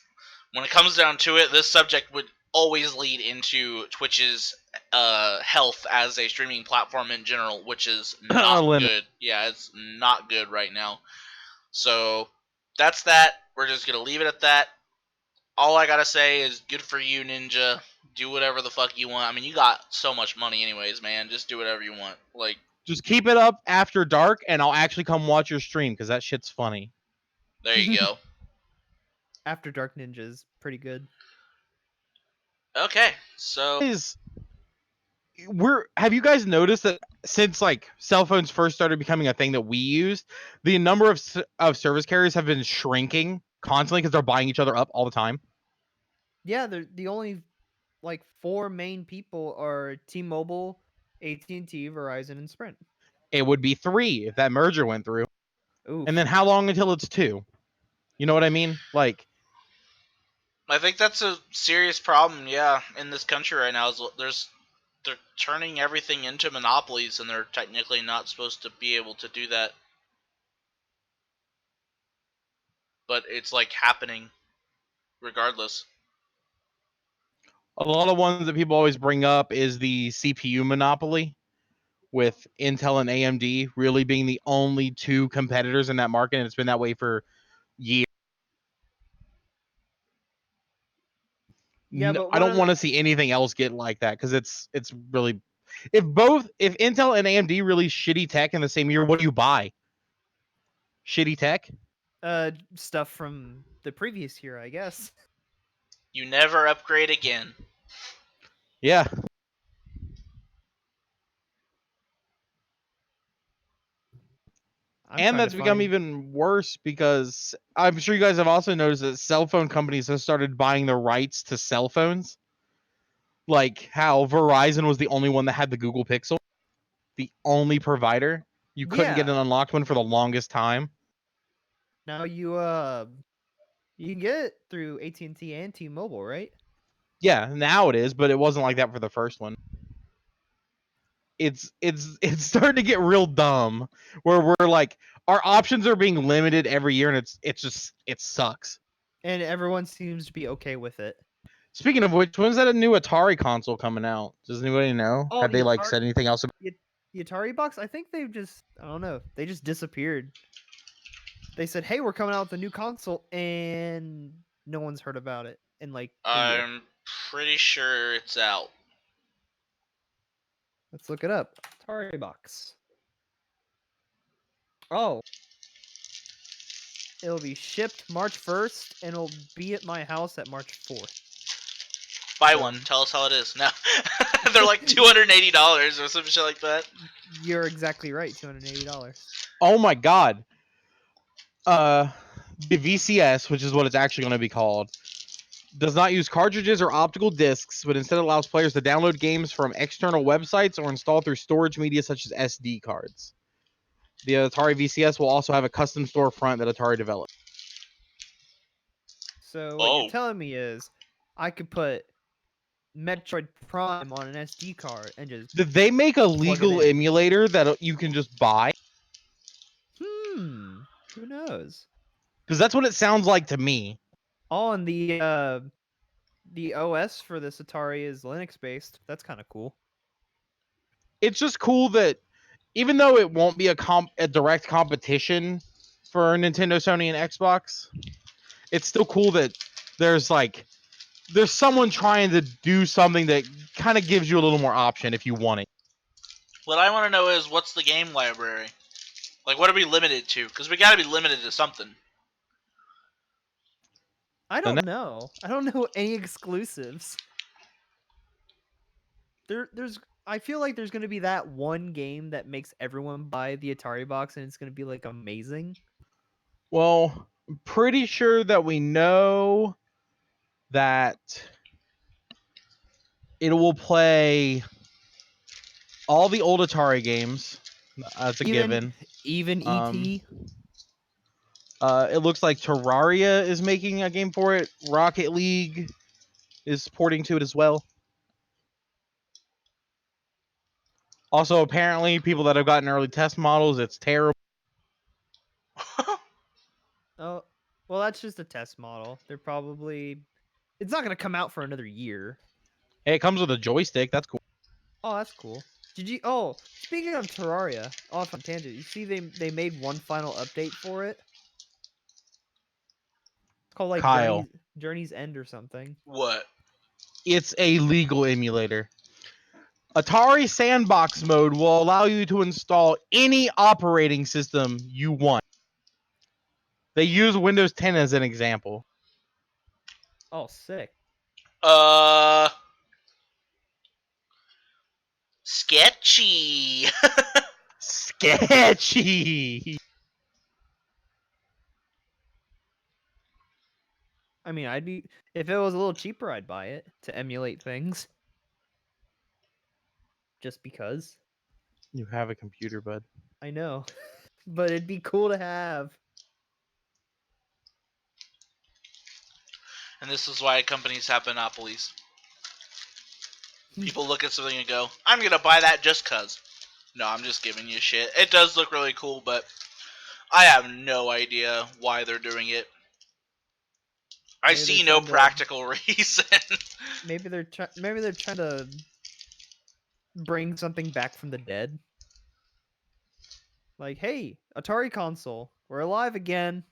when it comes down to it, this subject would always lead into Twitch's health as a streaming platform in general, which is not good. Yeah, it's not good right now. So that's that. We're just going to leave it at that. All I gotta say is good for you, Ninja. Do whatever the fuck you want. I mean, you got so much money anyways, man. Just do whatever you want. Like, just keep it up after dark, and I'll actually come watch your stream, because that shit's funny. There you go. After Dark Ninja is pretty good. Okay, so have you guys noticed that since like cell phones first started becoming a thing that we used, the number of service carriers have been shrinking constantly because they're buying each other up all the time? Yeah, the only like 4 main people are T-Mobile, AT&T, Verizon, and Sprint. It would be 3 if that merger went through. Oof. And then how long until it's 2? You know what I mean? Like, I think that's a serious problem, yeah, in this country right now. They're turning everything into monopolies, and they're technically not supposed to be able to do that. But it's like happening regardless. a lot of ones that people always bring up is the CPU monopoly, with Intel and AMD really being the only 2 competitors in that market, and it's been that way for years. Yeah, but I don't want to see anything else get like that, because it's really, if Intel and AMD really shitty tech in the same year, what do you buy? Shitty tech? Stuff from the previous year, I guess. You never upgrade again. Yeah. And that's become even worse, because I'm sure you guys have also noticed that cell phone companies have started buying the rights to cell phones. Like how Verizon was the only one that had the Google Pixel, the only provider. You couldn't get an Yeah. unlocked one for the longest time. Now you can get it through AT&T and T-Mobile, right? Yeah, now it is, but it wasn't like that for the first one. It's starting to get real dumb where we're like our options are being limited every year, and it sucks. And everyone seems to be okay with it. Speaking of which, when's that a new Atari console coming out? Does anybody know? Oh, Have they the like Atari- said anything else about The Atari box, I think they've just, I don't know, they just disappeared. They said, "Hey, we're coming out with a new console," and no one's heard about it in like a year. I'm pretty sure it's out. Let's look it up. Atari box. Oh. It'll be shipped March 1st, and it'll be at my house at March 4th. Buy So- one. Tell us how it is. No, they're like $280 or some shit like that. You're exactly right, $280. Oh my god. The VCS, which is what it's actually going to be called, does not use cartridges or optical discs, but instead allows players to download games from external websites or install through storage media such as SD cards. The Atari VCS will also have a custom storefront that Atari developed. So what Oh. you're telling me is I could put Metroid Prime on an SD card and just Did they make a it legal in. emulator that you can just buy? who knows? Because that's what it sounds like to me. Oh, and the OS for this Atari is Linux based. That's kind of cool. It's just cool that even though it won't be a direct competition for Nintendo, Sony, and Xbox, it's still cool that there's someone trying to do something that kind of gives you a little more option if you want it. What I want to know is what's the game library? Like, what are we limited to? Because we gotta be limited to something. I don't know. I don't know any exclusives. There's I feel like there's gonna be that one game that makes everyone buy the Atari box, and it's gonna be like amazing. Well, I'm pretty sure that we know that it will play all the old Atari games. That's a given. Even E Um, ET. It looks like Terraria is making a game for it. Rocket League is porting to it as well. Also, apparently, people that have gotten early test models, it's terrible. Oh, well, that's just a test model. It's not gonna come out for another year. Hey, it comes with a joystick. That's cool. Oh, that's cool. Oh, speaking of Terraria, off on tangent. You see, they made one final update for it. It's called like Kyle. Journey's End or something. What? It's a legal emulator. Atari Sandbox mode will allow you to install any operating system you want. They use Windows 10 as an example. Oh, sick. Sketchy. Sketchy. I mean, if it was a little cheaper, I'd buy it to emulate things. Just because. You have a computer, bud. I know. But it'd be cool to have. And this is why companies have monopolies. People look at something and go, I'm gonna buy that just cuz. No, I'm just giving you shit. It does look really cool, but I have no idea why they're doing it. I Maybe see they're no trying to- practical reason. Maybe they're trying to bring something back from the dead. Like, hey, Atari console, we're alive again.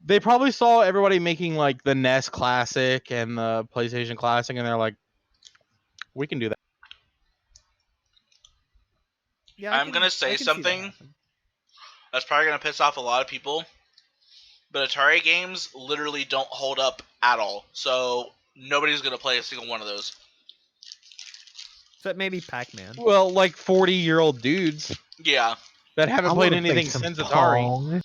They probably saw everybody making like the NES Classic and the PlayStation Classic, and they're like, we can do that. Yeah, I'm gonna say I can see that something. happen. That's probably gonna piss off a lot of people. But Atari games literally don't hold up at all. So nobody's gonna play a single one of those. Except maybe Pac-Man. Well, like 40-year-old dudes Yeah. that haven't I played wanna play anything some since Atari. Pong.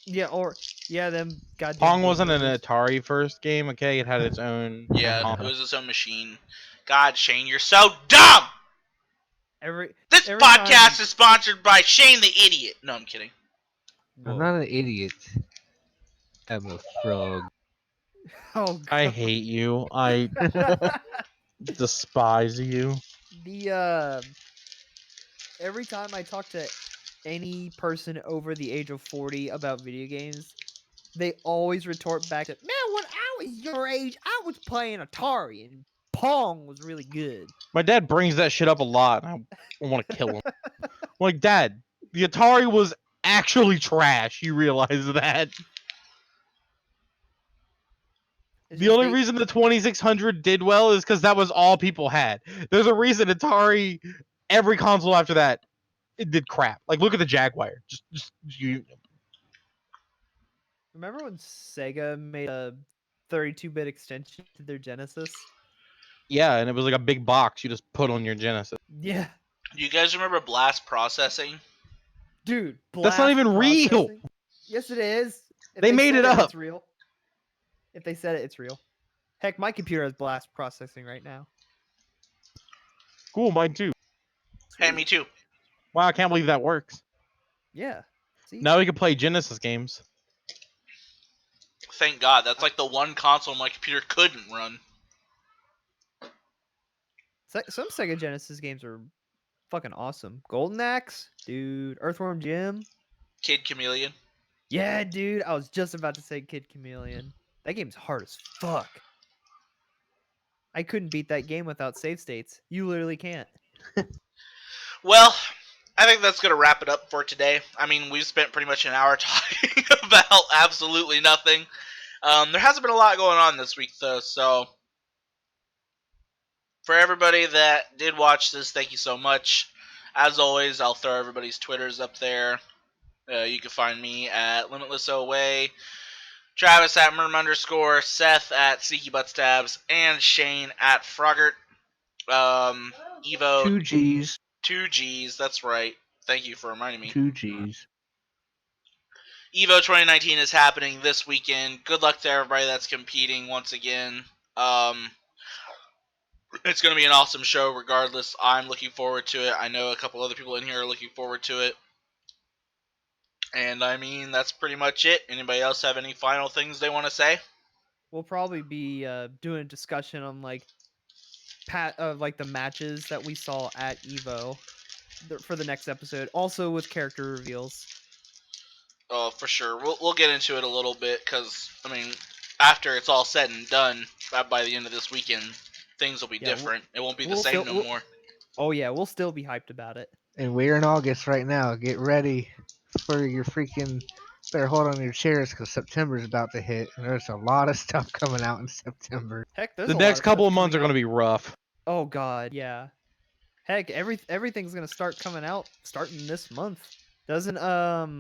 Yeah, them goddamn. Pong wasn't an gamers. Atari first game, okay? It had its own. Yeah, it was its own machine. God, Shane, you're so dumb! This every podcast time- is sponsored by Shane the Idiot. No, I'm kidding. I'm Whoa. not an idiot. I'm a frog. Oh, God. I hate you. I despise you. The every time I talk to any person over the age of 40 about video games, they always retort back to, man, when I was your age, I was playing Atari and Pong was really good. My dad brings that shit up a lot. And I want to kill him. I'm like, Dad, the Atari was actually trash. You realize that? It's The just only they- reason the 2600 did well is because that was all people had. There's a reason Atari, every console after that, it did crap. Like, look at the Jaguar. Just you. Remember when Sega made a 32-bit extension to their Genesis? Yeah, and it was like a big box you just put on your Genesis. Yeah. Do you guys remember Blast Processing? Dude, That's not blast even real. processing? Yes, it is. If They made said it up. It's real. If they said it, it's real. Heck, my computer has blast processing right now. Cool, mine too. Hey, Sweet. me too. Wow, I can't believe that works. Yeah. See? Now we can play Genesis games. Thank God. That's like the one console my computer couldn't run. Some Sega Genesis games are fucking awesome. Golden Axe, dude. Earthworm Jim. Kid Chameleon. Yeah, dude. I was just about to say Kid Chameleon. That game's hard as fuck. I couldn't beat that game without save states. You literally can't. Well, I think that's going to wrap it up for today. I mean, we've spent pretty much an hour talking about absolutely nothing. There hasn't been a lot going on this week, though, so for everybody that did watch this, thank you so much. As always, I'll throw everybody's Twitters up there. You can find me at Limitless Away, Travis at Merm_, Seth at Sneaky Buttstabs, and Shane at Froggert. Evo 2 Gs. 2 Gs, that's right. Thank you for reminding me. 2 Gs. Evo 2019 is happening this weekend. Good luck to everybody that's competing once again. It's going to be an awesome show regardless. I'm looking forward to it. I know a couple other people in here are looking forward to it. And I mean, that's pretty much it. Anybody else have any final things they want to say? We'll probably be doing a discussion on like the matches that we saw at Evo for the next episode. Also with character reveals. Oh, for sure. We'll get into it a little bit because, I mean, after it's all said and done, by the end of this weekend, things will be different. It won't be the same no more. Oh yeah, we'll still be hyped about it. And we're in August right now. Get ready for your freaking. Better hold on your chairs because September's about to hit, and there's a lot of stuff coming out in September. Heck, there's The a lot next of couple stuff of months are coming going to be rough. Oh god, yeah. Heck, everything's gonna start coming out starting this month. Doesn't oh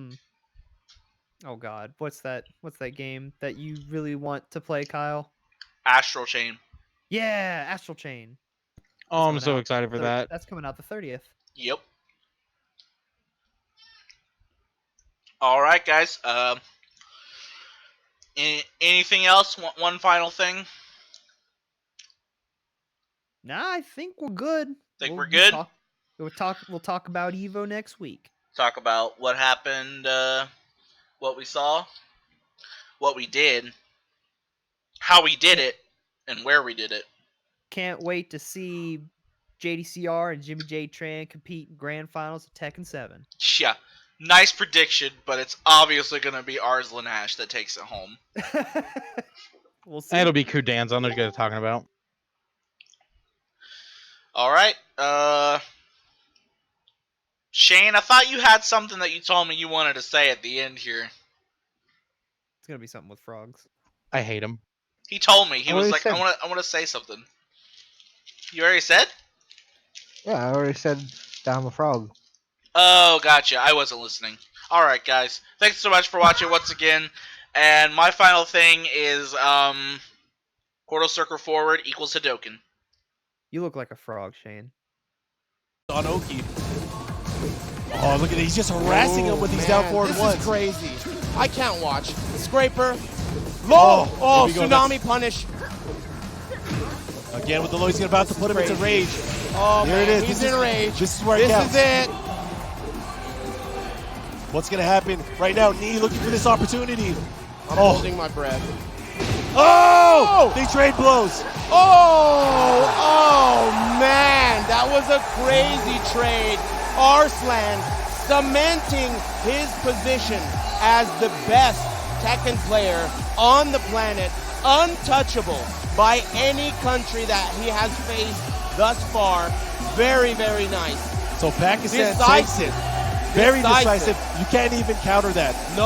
god, what's that game that you really want to play, Kyle? Astral Chain. Yeah, Astral Chain. Oh, I'm coming so out excited for that. That's coming out the 30th. Yep. All right, guys. Anything else? One final thing? Nah, I think we're good. We're good? We'll talk about Evo next week. Talk about what happened, what we saw, what we did, how we did it, and where we did it. Can't wait to see JDCR and Jimmy J Tran compete in grand finals of Tekken 7. Yeah. Nice prediction, but it's obviously going to be Arslan Ash that takes it home. We'll see. It'll be Kudan's. I know what you guys are talking about. All right. Shane, I thought you had something that you told me you wanted to say at the end here. It's gonna be something with frogs. I hate him. He told me. He I was already like, said. I want to say something. You already said? Yeah, I already said that I'm a frog. Oh, gotcha. I wasn't listening. All right, guys. Thanks so much for watching once again. And my final thing is quarter circle forward equals Hadoken. You look like a frog, Shane. On Oki. Oh, look at it. He's just harassing him with these down forward ones. This is crazy. I can't watch. Scraper. Low. Oh, here we go, tsunami punish. Again with the low, he's about to put him into rage. Oh, There man, it is. he's This in is- rage. This is where it This counts. is it. What's going to happen right now? Nee looking for this opportunity. I'm holding my breath. Oh! They trade blows. Oh, man, that was a crazy trade. Arslan cementing his position as the best Tekken player on the planet, untouchable by any country that he has faced thus far. Very, very nice. So Pakistan Decisive. takes it. Very Decisive. decisive. You can't even counter that. No.